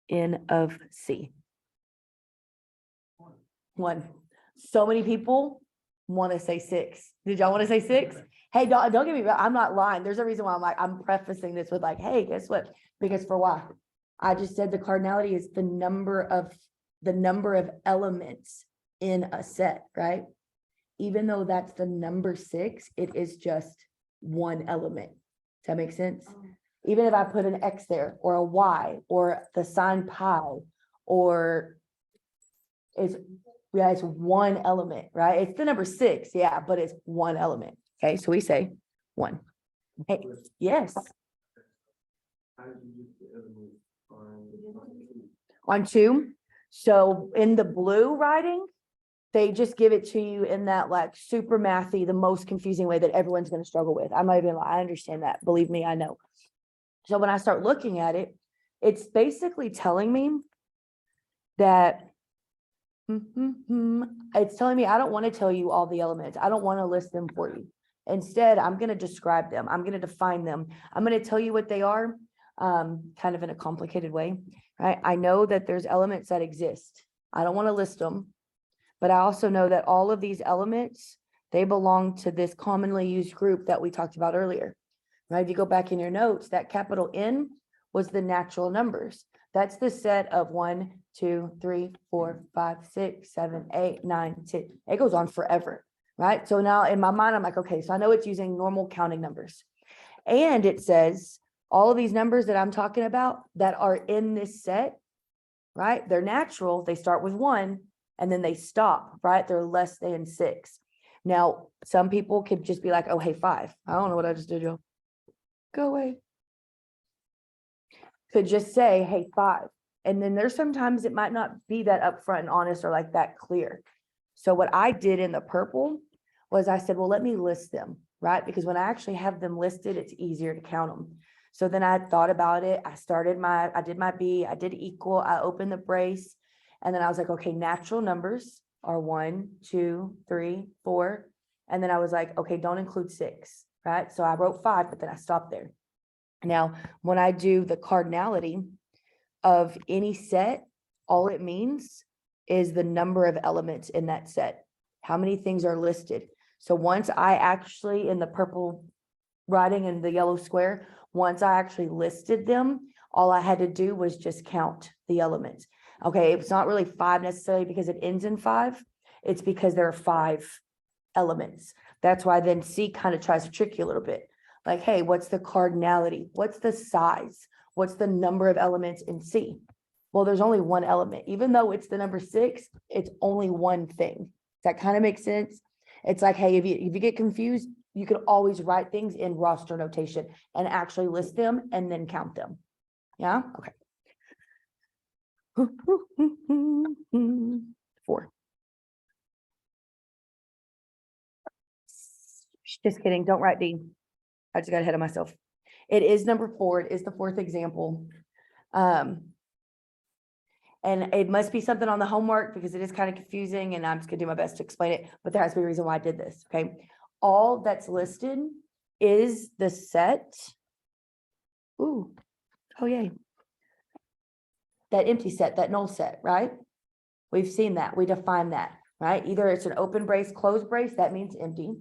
N of C. 1. So many people want to say 6. Did y'all want to say 6? Hey, don't get me wrong, I'm not lying. There's a reason why I'm prefacing this with like, hey, guess what? Because for why? I just said the cardinality is the number of elements in a set, right? Even though that's the number 6, it is just one element. Does that make sense? Even if I put an X there, or a Y, or the sign pi, or it's one element, right? It's the number 6, yeah, but it's one element. Okay, so we say 1. Hey, yes. On 2. So in the blue writing, they just give it to you in that like super mathy, the most confusing way that everyone's going to struggle with. I might even lie, I understand that. Believe me, I know. So when I start looking at it, it's basically telling me that it's telling me I don't want to tell you all the elements. I don't want to list them for you. Instead, I'm going to describe them. I'm going to define them. I'm going to tell you what they are, kind of in a complicated way, right? I know that there's elements that exist. I don't want to list them, but I also know that all of these elements, they belong to this commonly used group that we talked about earlier, right? If you go back in your notes, that capital N was the natural numbers. That's the set of 1, 2, 3, 4, 5, 6, 7, 8, 9, 10. It goes on forever, right? So now in my mind, I'm like, okay, so I know it's using normal counting numbers. And it says all of these numbers that I'm talking about that are in this set, right? They're natural. They start with 1 and then they stop, right? They're less than 6. Now, some people could just be like, oh, hey, 5. I don't know what I just did, Joe. Go away. Could just say, hey, 5. And then there's sometimes it might not be that upfront and honest or like that clear. So what I did in the purple was I said, well, let me list them, right? Because when I actually have them listed, it's easier to count them. So then I thought about it. I did my B, I did equal, I opened the brace. And then I was like, okay, natural numbers are 1, 2, 3, 4. And then I was like, okay, don't include 6, right? So I wrote 5, but then I stopped there. Now, when I do the cardinality of any set, all it means is the number of elements in that set. How many things are listed? So once I actually, in the purple writing in the yellow square, once I actually listed them, all I had to do was just count the elements. Okay, it's not really 5 necessarily because it ends in 5. It's because there are 5 elements. That's why then C kind of tries to trick you a little bit. Like, hey, what's the cardinality? What's the size? What's the number of elements in C? Well, there's only one element. Even though it's the number 6, it's only one thing. That kind of makes sense. It's like, hey, if you get confused, you can always write things in roster notation and actually list them and then count them. Yeah, okay. 4. Just kidding, don't write D. I just got ahead of myself. It is number 4. It is the 4th example. And it must be something on the homework because it is kind of confusing and I'm just gonna do my best to explain it, but there has to be a reason why I did this, okay? All that's listed is the set. Ooh, oh yay. That empty set, that null set, right? We've seen that, we define that, right? Either it's an open brace, closed brace, that means empty,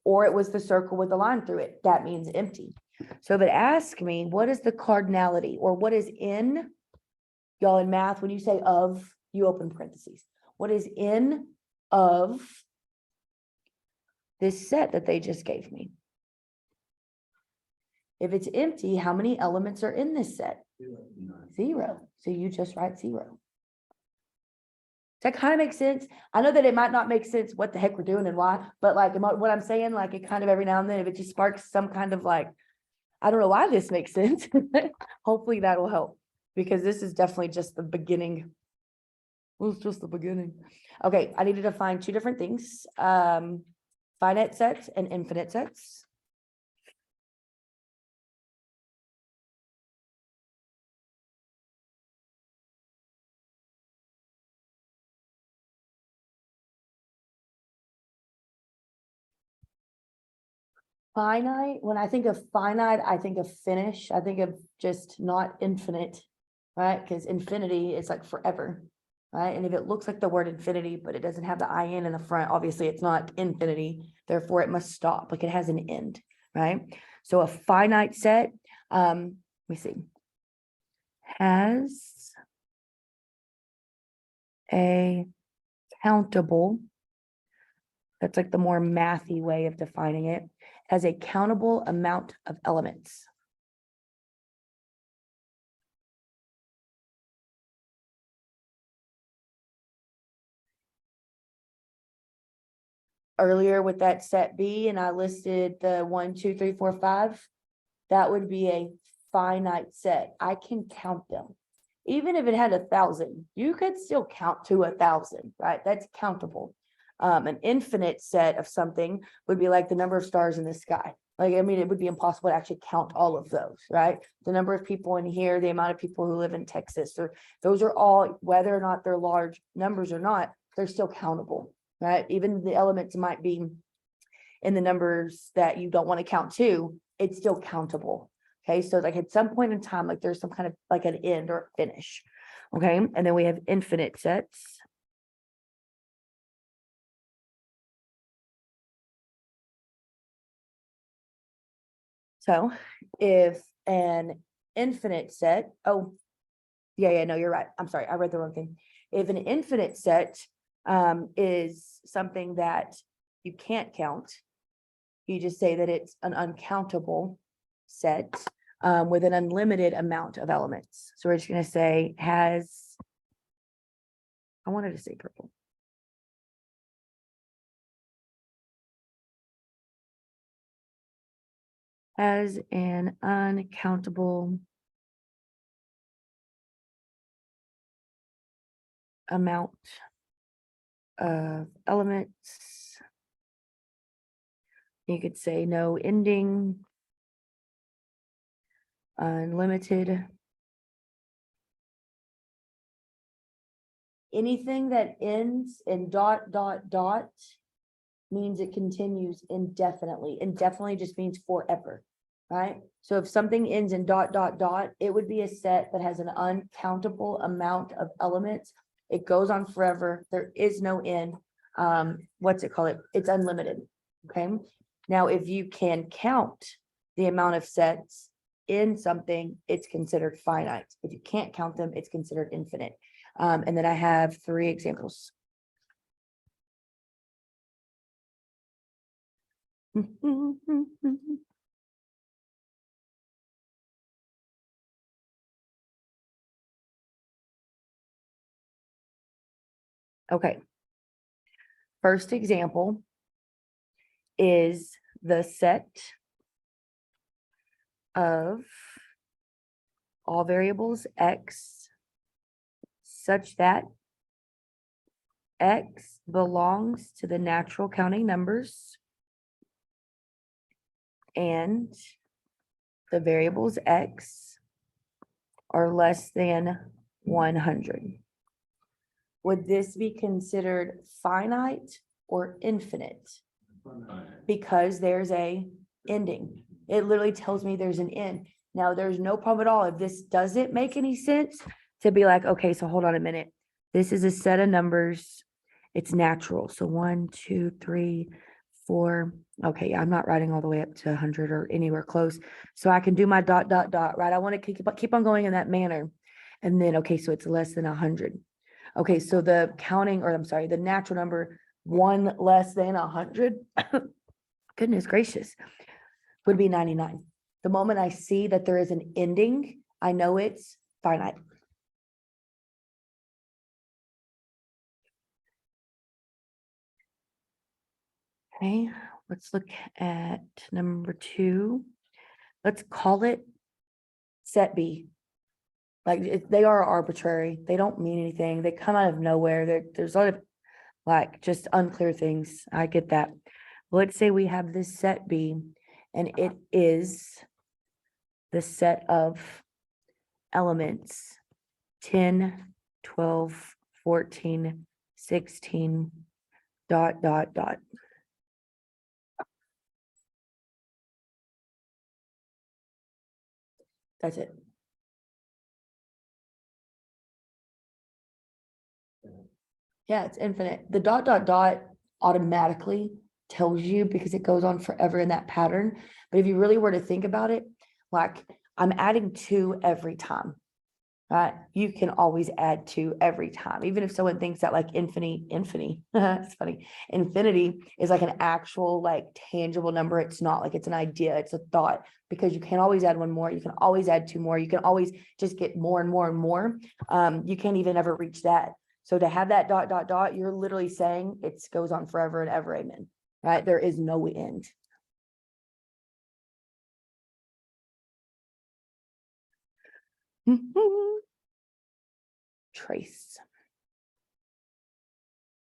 or it was the circle with the line through it, that means empty. So if it asks me, what is the cardinality or what is in, y'all in math, when you say of, you open parentheses. What is in of this set that they just gave me? If it's empty, how many elements are in this set? 0. So you just write 0. Does that kind of make sense? I know that it might not make sense what the heck we're doing and why, but like what I'm saying, like it kind of every now and then, if it just sparks some kind of like, I don't know why this makes sense. Hopefully that will help because this is definitely just the beginning. Well, it's just the beginning. Okay, I need to define 2 different things. Finite sets and infinite sets. Finite, when I think of finite, I think of finish. I think of just not infinite, right? Because infinity is like forever, right? And if it looks like the word infinity, but it doesn't have the IN in the front, obviously it's not infinity. Therefore, it must stop, like it has an end, right? So a finite set, let me see, has a countable, that's like the more mathy way of defining it, has a countable amount of elements. Earlier with that set B, and I listed the 1, 2, 3, 4, 5, that would be a finite set. I can count them. Even if it had 1,000, you could still count to 1,000, right? That's countable. An infinite set of something would be like the number of stars in the sky. Like, I mean, it would be impossible to actually count all of those, right? The number of people in here, the amount of people who live in Texas, or those are all, whether or not they're large numbers or not, they're still countable, right? Even the elements might be in the numbers that you don't want to count to, it's still countable. Okay, so like at some point in time, like there's some kind of like an end or finish. Okay, and then we have infinite sets. So if an infinite set, oh, yeah, no, you're right. I'm sorry, I read the wrong thing. If an infinite set is something that you can't count, you just say that it's an uncountable set with an unlimited amount of elements. So we're just going to say has, I wanted to say purple. Has an uncountable amount of elements. You could say no ending, unlimited. Anything that ends in ... means it continues indefinitely. Indefinitely just means forever, right? So if something ends in ... it would be a set that has an uncountable amount of elements. It goes on forever. There is no end. What's it called? It's unlimited. Okay. Now, if you can count the amount of sets in something, it's considered finite. If you can't count them, it's considered infinite. And then I have 3 examples. Okay. First example is the set of all variables x such that x belongs to the natural counting numbers and the variables x are less than 100. Would this be considered finite or infinite? Because there's a ending. It literally tells me there's an end. Now, there's no problem at all. If this doesn't make any sense, to be like, okay, so hold on a minute. This is a set of numbers. It's natural. So 1, 2, 3, 4. Okay, I'm not writing all the way up to 100 or anywhere close. So I can do my dot, dot, dot, right? I want to keep on going in that manner. And then, okay, so it's less than 100. Okay, so the counting, or I'm sorry, the natural number, 1 less than 100, goodness gracious, would be 99. The moment I see that there is an ending, I know it's finite. Okay, let's look at number 2. Let's call it set B. Like they are arbitrary. They don't mean anything. They come out of nowhere. There's a lot of like just unclear things. I get that. Let's say we have this set B and it is the set of elements 10, 12, 14, 16, dot, dot, dot. That's it. Yeah, it's infinite. The dot, dot, dot automatically tells you because it goes on forever in that pattern. But if you really were to think about it, like I'm adding 2 every time, right? You can always add 2 every time. Even if someone thinks that like infinity, it's funny. Infinity is like an actual like tangible number. It's not like it's an idea, it's a thought because you can always add 1 more. You can always add 2 more. You can always just get more and more and more. You can't even ever reach that. So to have that dot, dot, dot, you're literally saying it goes on forever and ever, amen, right? There is no end. Trace.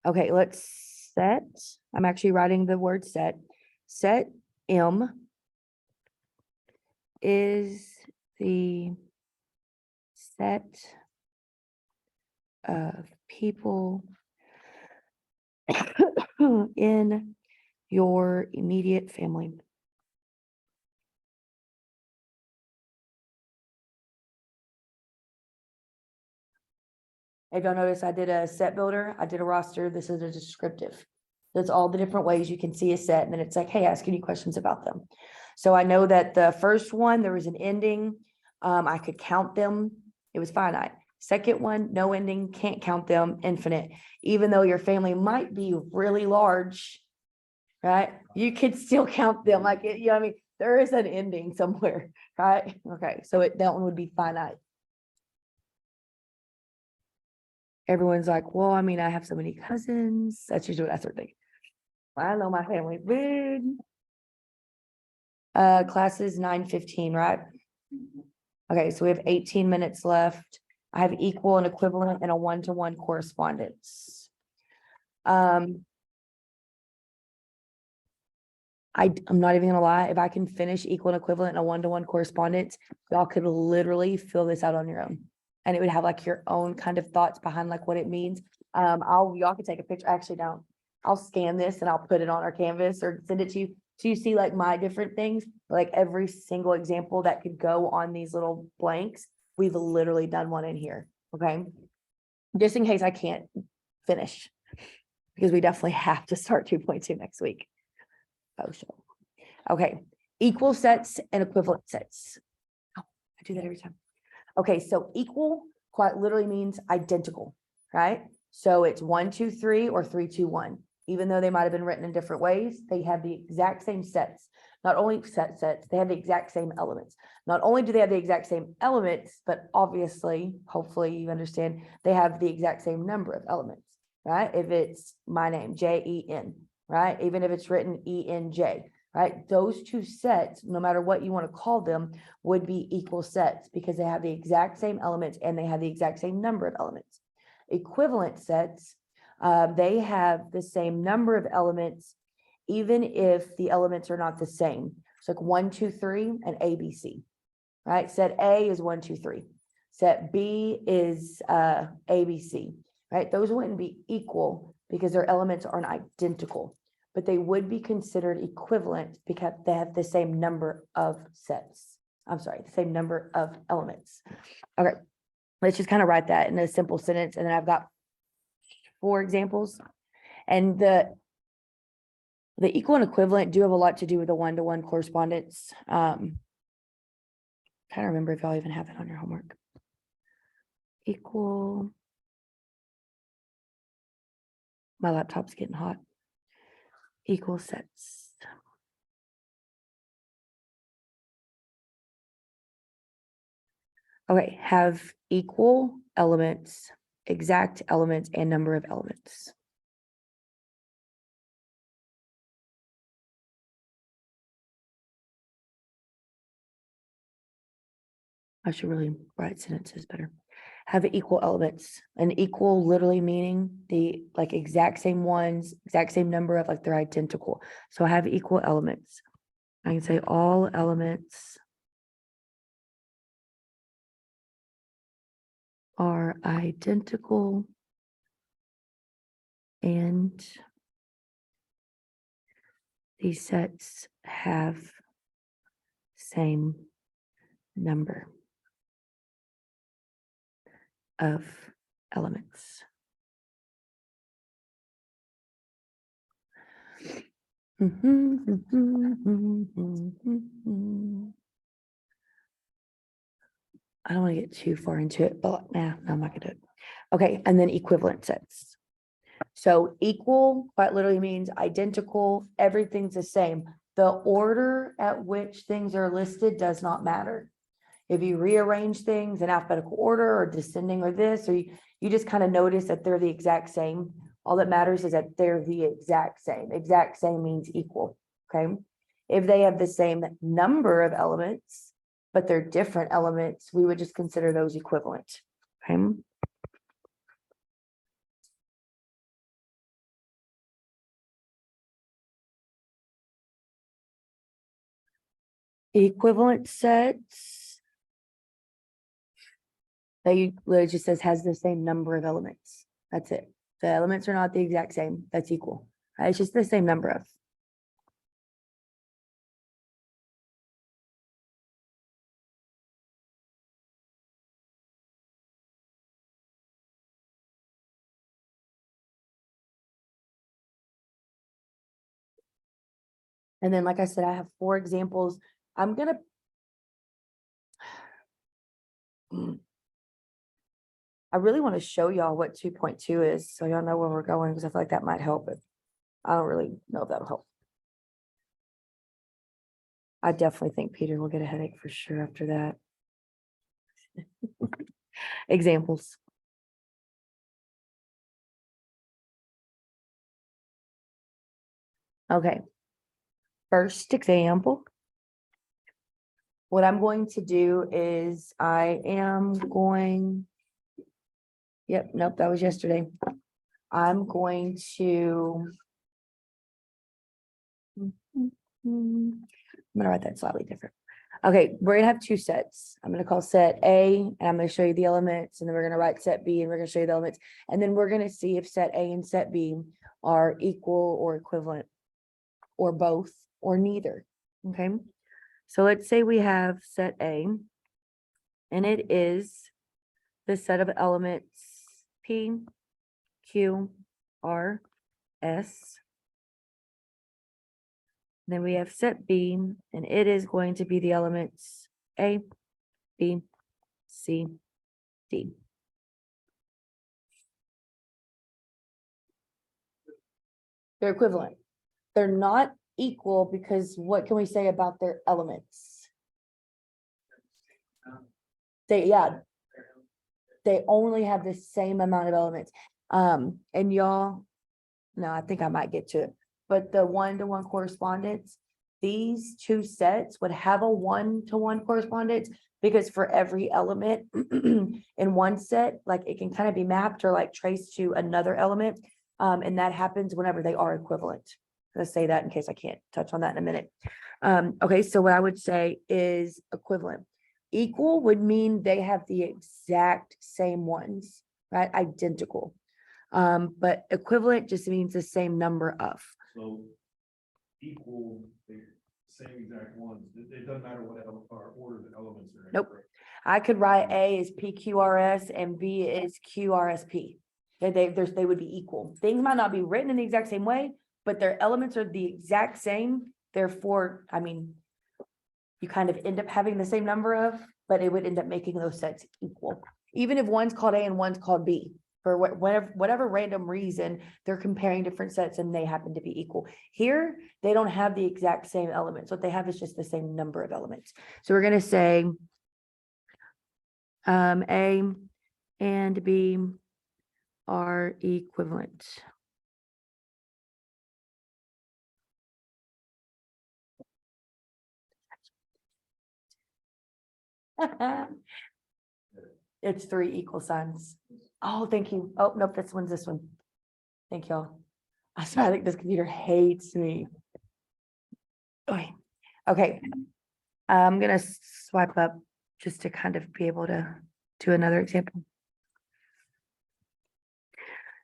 Okay, let's set, I'm actually writing the word set. Set M is the set of people in your immediate family. If y'all notice, I did a set builder, I did a roster, this is a descriptive. That's all the different ways you can see a set, and then it's like, hey, ask any questions about them. So I know that the first one, there was an ending. I could count them, it was finite. Second one, no ending, can't count them, infinite. Even though your family might be really large, right? You could still count them like it, you know what I mean? There is an ending somewhere, right? Okay, so that one would be finite. Everyone's like, well, I mean, I have so many cousins. That's usually what I start thinking. I know my family big. Class is 9:15, right? Okay, so we have 18 minutes left. I have equal and equivalent and a 1-to-1 correspondence. I'm not even gonna lie, if I can finish equal and equivalent and a 1-to-1 correspondence, y'all could literally fill this out on your own. And it would have like your own kind of thoughts behind like what it means. Y'all can take a picture, actually don't. I'll scan this and I'll put it on our canvas or send it to you. So you see like my different things, like every single example that could go on these little blanks. We've literally done one in here, okay? Just in case I can't finish. Because we definitely have to start 2.2 next week. Oh, sure. Okay, equal sets and equivalent sets. Oh, I do that every time. Okay, so equal quite literally means identical, right? So it's 1, 2, 3 or 3, 2, 1. Even though they might have been written in different ways, they have the exact same sets. Not only sets, they have the exact same elements. Not only do they have the exact same elements, but obviously, hopefully you understand, they have the exact same number of elements, right? If it's my name, Jen, right? Even if it's written ENJ, right? Those 2 sets, no matter what you want to call them, would be equal sets because they have the exact same elements and they have the exact same number of elements. Equivalent sets, they have the same number of elements, even if the elements are not the same. So like 1, 2, 3 and ABC, right? Set A is 1, 2, 3. Set B is ABC, right? Those wouldn't be equal because their elements aren't identical, but they would be considered equivalent because they have the same number of sets. I'm sorry, the same number of elements. Okay, let's just kind of write that in a simple sentence, and then I've got 4 examples. And the equal and equivalent do have a lot to do with the one-to-one correspondence. Trying to remember if y'all even have it on your homework. Equal. My laptop's getting hot. Equal sets. Okay, have equal elements, exact elements, and number of elements. I should really write sentences better. Have equal elements, and equal literally meaning the like exact same ones, exact same number of like they're identical. So I have equal elements. I can say all elements are identical and these sets have same number of elements. I don't want to get too far into it, but no, I'm not gonna do it. Okay, and then equivalent sets. So equal quite literally means identical, everything's the same. The order at which things are listed does not matter. If you rearrange things in alphabetical order or descending or this, or you just kind of notice that they're the exact same. All that matters is that they're the exact same. Exact same means equal, okay? If they have the same number of elements, but they're different elements, we would just consider those equivalent, okay? Equivalent sets. That you literally just says has the same number of elements. That's it. The elements are not the exact same. That's equal. Right? It's just the same number of. And then, like I said, I have 4 examples. I'm gonna. I really want to show y'all what 2.2 is, so y'all know where we're going, because I feel like that might help, but I don't really know if that'll help. I definitely think Peter will get a headache for sure after that. Examples. Okay. First example. What I'm going to do is I am going. Yep, nope, that was yesterday. I'm going to. I'm gonna write that slightly different. Okay, we're gonna have 2 sets. I'm gonna call set A, and I'm gonna show you the elements, and then we're gonna write set B, and we're gonna show you the elements. And then we're gonna see if set A and set B are equal or equivalent, or both, or neither, okay? So let's say we have set A, and it is the set of elements P, Q, R, S. Then we have set B, and it is going to be the elements A, B, C, D. They're equivalent. They're not equal because what can we say about their elements? They only have the same amount of elements. And y'all, no, I think I might get to it. But the one-to-one correspondence, these 2 sets would have a one-to-one correspondence because for every element in one set, like it can kind of be mapped or like traced to another element. And that happens whenever they are equivalent. Let's say that in case I can't touch on that in a minute. Okay, so what I would say is equivalent. Equal would mean they have the exact same ones, right? Identical. But equivalent just means the same number of. So equal, the same exact ones, it doesn't matter what order the elements are in. Nope. correct? I could write A is PQRS and B is QRSP. They would be equal. Things might not be written in the exact same way, but their elements are the exact same. Therefore, I mean, you kind of end up having the same number of, but it would end up making those sets equal. Even if one's called A and one's called B, for whatever random reason, they're comparing different sets and they happen to be equal. Here, they don't have the exact same elements. What they have is just the same number of elements. So we're gonna say A and B are equivalent. It's 3 equal signs. Oh, thank you. Oh, nope, this one. Thank y'all. I swear, I think this computer hates me. Okay. I'm gonna swipe up just to kind of be able to do another example.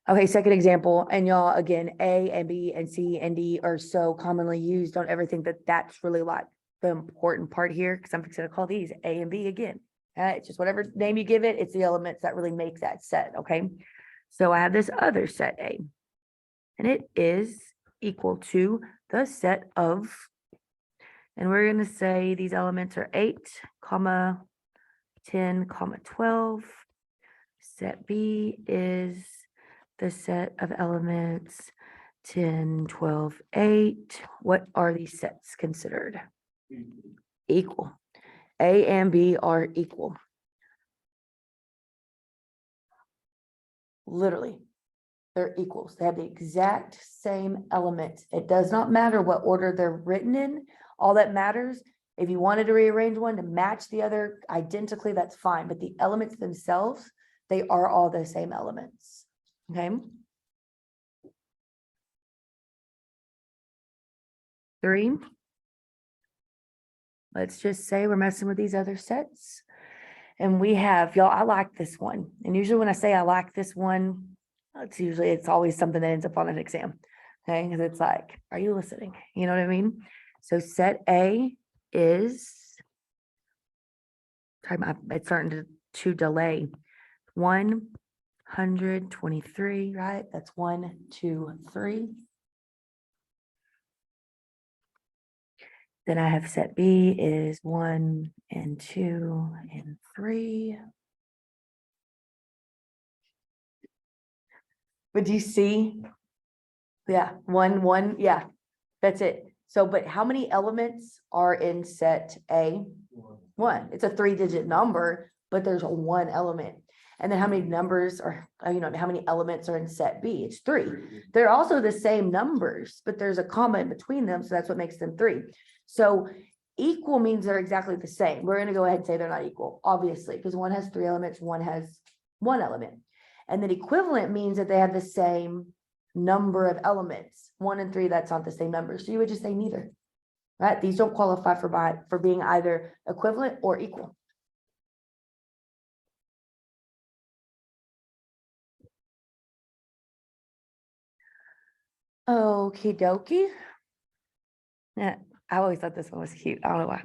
Okay, second example, and y'all, again, A and B and C and D are so commonly used. Don't ever think that that's really like the important part here, because I'm fixing to call these A and B again. It's just whatever name you give it, it's the elements that really make that set, okay? So I have this other set A, and it is equal to the set of, and we're gonna say these elements are 8, 10, 12. Set B is the set of elements 10, 12, 8. What are these sets considered? Equal. A and B are equal. Literally, they're equals. They have the exact same elements. It does not matter what order they're written in. All that matters, if you wanted to rearrange one to match the other identically, that's fine. But the elements themselves, they are all the same elements. Okay. 3. Let's just say we're messing with these other sets. And we have, y'all, I like this one. And usually when I say I like this one, it's always something that ends up on an exam. Okay, because it's like, are you listening? You know what I mean? So set A is, it's starting to delay. 123, right? That's 1, 2, 3. Then I have set B is 1 and 2 and 3. But do you see? Yeah, 1, 1, yeah, that's it. So, but how many elements are in set A? 1. It's a 3-digit number, but there's a 1 element. And then how many numbers are, how many elements are in set B? It's 3. They're also the same numbers, but there's a comma in between them, so that's what makes them 3. So equal means they're exactly the same. We're going to go ahead and say they're not equal, obviously, because one has 3 elements, one has 1 element. And then equivalent means that they have the same number of elements. 1 and 3, that's not the same number. So you would just say neither, right? These don't qualify for being either equivalent or equal. Okie dokie. Yeah, I always thought this one was cute. I don't know why.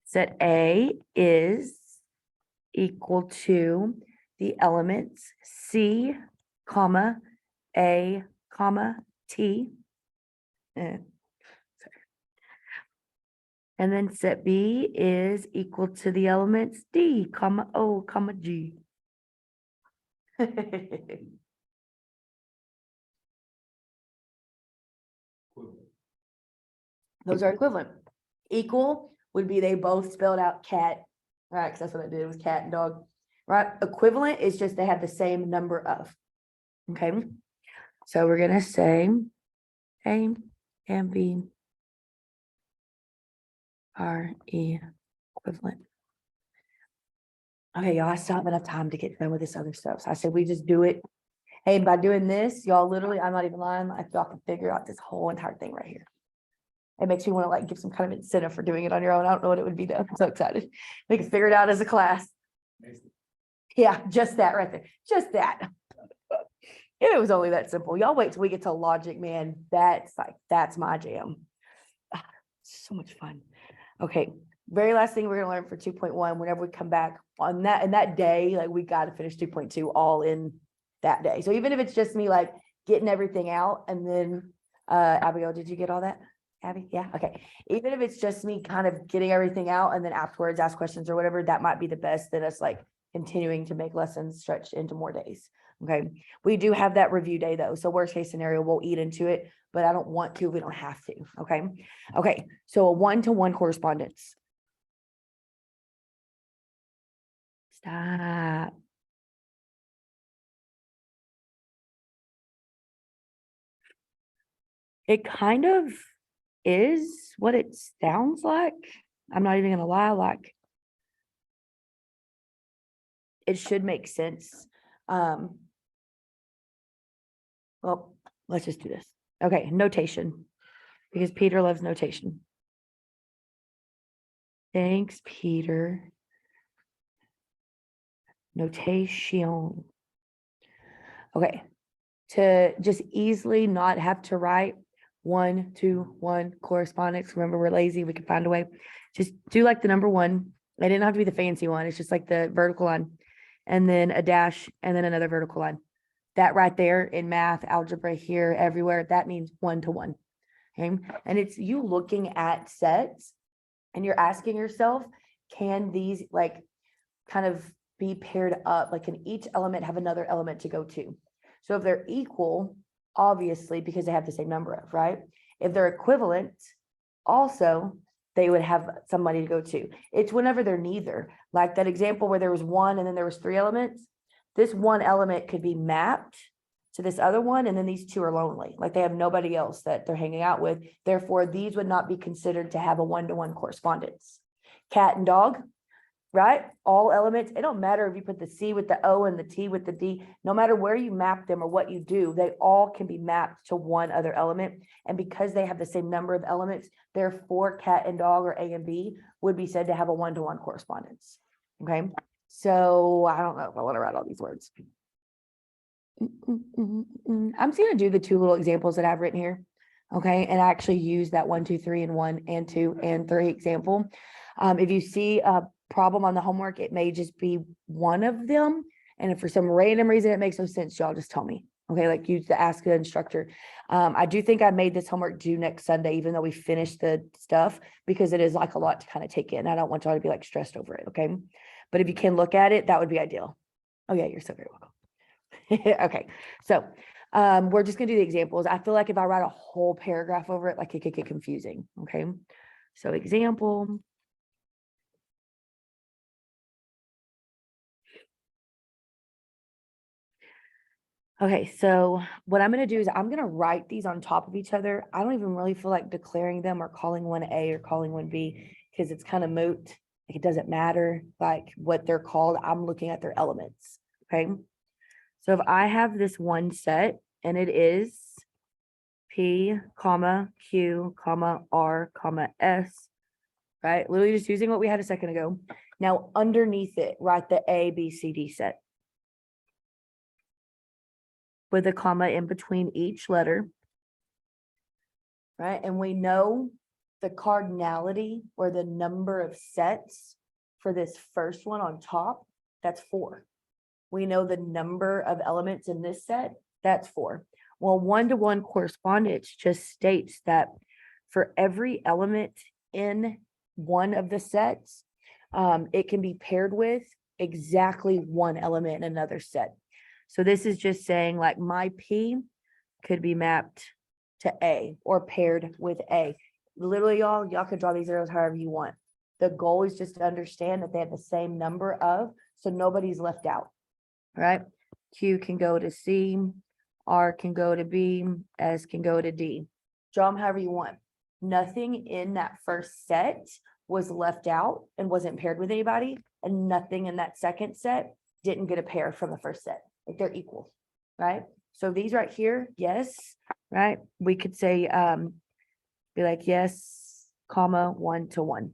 Set A is equal to the elements C, comma, A, comma, T. And then set B is equal to the elements D, comma, O, comma, G. Those are equivalent. Equal would be they both spelled out cat, right? Because that's what I did, was cat and dog, right? Equivalent is just they have the same number of. Okay, so we're gonna say A and B are equivalent. Okay, y'all, I still have enough time to get done with this other stuff. So I said we just do it. Hey, by doing this, y'all literally, I'm not even lying, if y'all can figure out this whole entire thing right here. It makes me want to like give some kind of incentive for doing it on your own. I don't know what it would be though. I'm so excited. We can figure it out as a class. Yeah, just that right there. Just that. If it was only that simple, y'all wait till we get to logic, man. That's my jam. Ah, so much fun. Okay, very last thing we're gonna learn for 2.1, whenever we come back on that, and that day, like we gotta finish 2.2 all in that day. So even if it's just me like getting everything out and then, Abigail, did you get all that? Abby? Yeah, okay. Even if it's just me kind of getting everything out and then afterwards ask questions or whatever, that might be the best than us like continuing to make lessons stretch into more days. Okay, we do have that review day though. So worst case scenario, we'll eat into it, but I don't want to, we don't have to. Okay. Okay. So a 1-to-1 correspondence. Stop. It kind of is what it sounds like. I'm not even gonna lie, like it should make sense. Well, let's just do this. Okay, notation, because Peter loves notation. Thanks, Peter. Notation. Okay, to just easily not have to write 1-to-1 correspondence. Remember, we're lazy, we can find a way. Just do like the number 1. It didn't have to be the fancy one. It's just like the vertical line and then a dash and then another vertical line. That right there in math, algebra here, everywhere, that means 1-to-1. Okay. And it's you looking at sets and you're asking yourself, can these like kind of be paired up? Like can each element have another element to go to? So if they're equal, obviously, because they have the same number of, right? If they're equivalent, also, they would have somebody to go to. It's whenever they're neither. Like that example where there was 1 and then there was 3 elements. This one element could be mapped to this other one, and then these 2 are lonely. Like they have nobody else that they're hanging out with. Therefore, these would not be considered to have a 1-to-1 correspondence. Cat and dog, right? All elements, it don't matter if you put the C with the O and the T with the D, no matter where you map them or what you do, they all can be mapped to one other element. And because they have the same number of elements, therefore cat and dog or A and B would be said to have a 1-to-1 correspondence. Okay, so I don't know if I want to write all these words. I'm just going to do the 2 little examples that I've written here. Okay, and actually use that 1, 2, 3 and 1 and 2 and 3 example. If you see a problem on the homework, it may just be one of them. And if for some random reason it makes no sense, y'all just tell me. Okay, like use the ask the instructor. I do think I made this homework due next Sunday, even though we finished the stuff, because it is like a lot to kind of take in. I don't want y'all to be like stressed over it. Okay, but if you can look at it, that would be ideal. Oh yeah, you're so very welcome. Okay, so we're just gonna do the examples. I feel like if I write a whole paragraph over it, like it could get confusing. Okay, so example. Okay, so what I'm going to do is I'm going to write these on top of each other. I don't even really feel like declaring them or calling one A or calling one B because it's kind of moot. Like it doesn't matter like what they're called. I'm looking at their elements. Okay. So if I have this one set and it is P, comma, Q, comma, R, comma, S, right? Literally just using what we had a second ago. Now underneath it, write the A, B, C, D set with a comma in between each letter, right? And we know the cardinality or the number of sets for this first one on top, that's 4. We know the number of elements in this set, that's 4. Well, 1-to-1 correspondence just states that for every element in one of the sets, it can be paired with exactly one element in another set. So this is just saying like my P could be mapped to A or paired with A. Literally, y'all could draw these arrows however you want. The goal is just to understand that they have the same number of, so nobody's left out. All right. Q can go to C, R can go to B, S can go to D. Draw them however you want. Nothing in that first set was left out and wasn't paired with anybody, and nothing in that second set didn't get a pair from the first set. Like they're equal, right? So these right here, yes, right? We could say Be like, yes, comma, 1 to 1.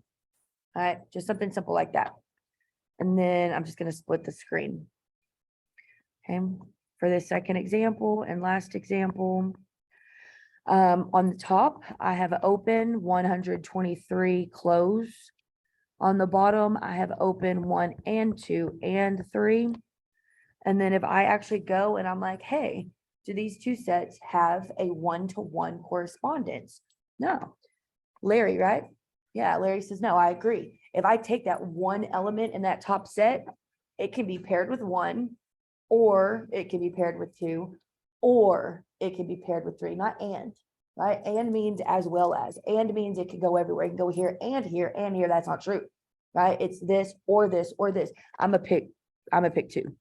All right, just something simple like that. And then I'm just gonna split the screen. Okay, for the second example and last example. On the top, I have open 123, close. On the bottom, I have open 1 and 2 and 3. And then if I actually go and I'm like, hey, do these two sets have a 1-to-1 correspondence? No. Larry, right? Yeah, Larry says, no, I agree. If I take that one element in that top set, it can be paired with 1, or it can be paired with 2, or it can be paired with 3, not and, right? And means as well as, and means it could go everywhere. It can go here and here and here. That's not true, right? It's this or this or this. I'm a pick 2,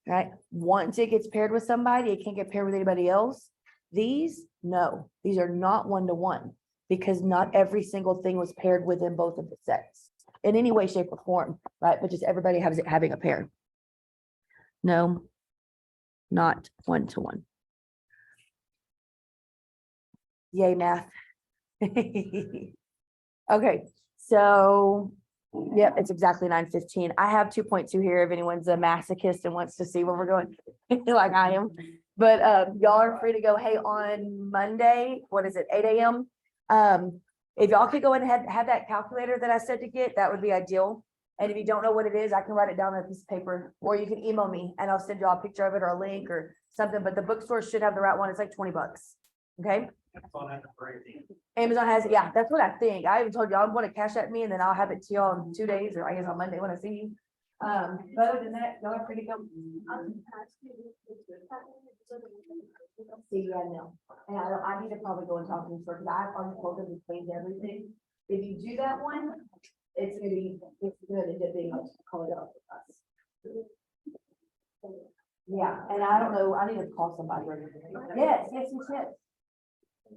right? Once it gets paired with somebody, it can't get paired with anybody else. These, no, these are not 1-to-1, because not every single thing was paired within both of the sets in any way, shape, or form, right? But just everybody having a pair. No, not 1-to-1. Yay, math. Okay, so, yep, it's exactly 9:15. I have 2.2 here if anyone's a masochist and wants to see where we're going, like I am. But y'all are free to go, hey, on Monday, what is it, 8 a.m.? If y'all could go ahead and have that calculator that I said to get, that would be ideal. And if you don't know what it is, I can write it down on a piece of paper, or you can email me and I'll send y'all a picture of it or a link or something, but the bookstore should have the right one. It's like 20 bucks. Okay? Amazon has it. Yeah, that's what I think. I even told you, I'm gonna cash at me and then I'll have it to y'all in 2 days, or I guess on Monday when I see you. But other than that, y'all are free to go. See, yeah, no. And I need to probably go and talk to them first, because I've already told them to change everything. If you do that one, it's gonna end up being like, call it up with us. Yeah, and I don't know, I need to call somebody. Yes.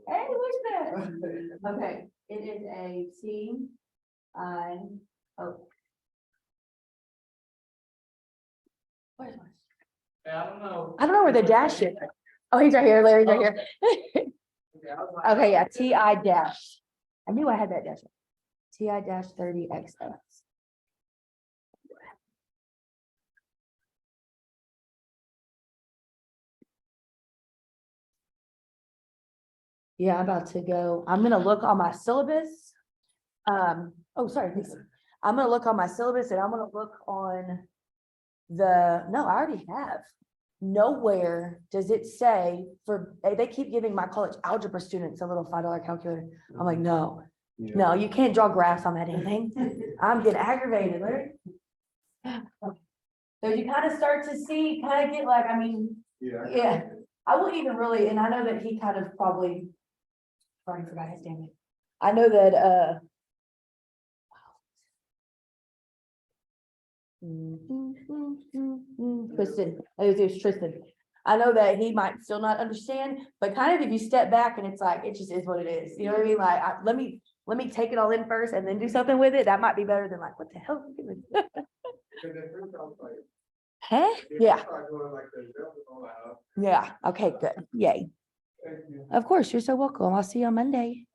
Hey, what's that? Okay, it is a oh. Where's mine? Yeah, I don't know. I don't know where the dash is. Oh, he's right here, Larry's right here. Okay, yeah, TI dash. I knew I had that dash. TI dash 30XX. Yeah, I'm about to go. I'm gonna look on my syllabus. Oh, sorry, Lisa. I'm gonna look on my syllabus and I'm gonna look on no, I already have. Nowhere does it say they keep giving my college algebra students a little $5 calculator. I'm like, no, you can't draw graphs on that anything. I'm getting aggravated, Larry. So you kind of start to see, kind of get like, I mean, yeah, I won't even really, and I know that he kind of probably, sorry, I forgot his damn name. I know that, Tristan, it was Tristan. I know that he might still not understand, but kind of if you step back and it's like, it just is what it is. You know what I mean? Like, let me take it all in first and then do something with it. That might be better than like, what the hell? Huh? Yeah. Yeah. Okay, good. Yay. Of course, you're so welcome. I'll see you on Monday.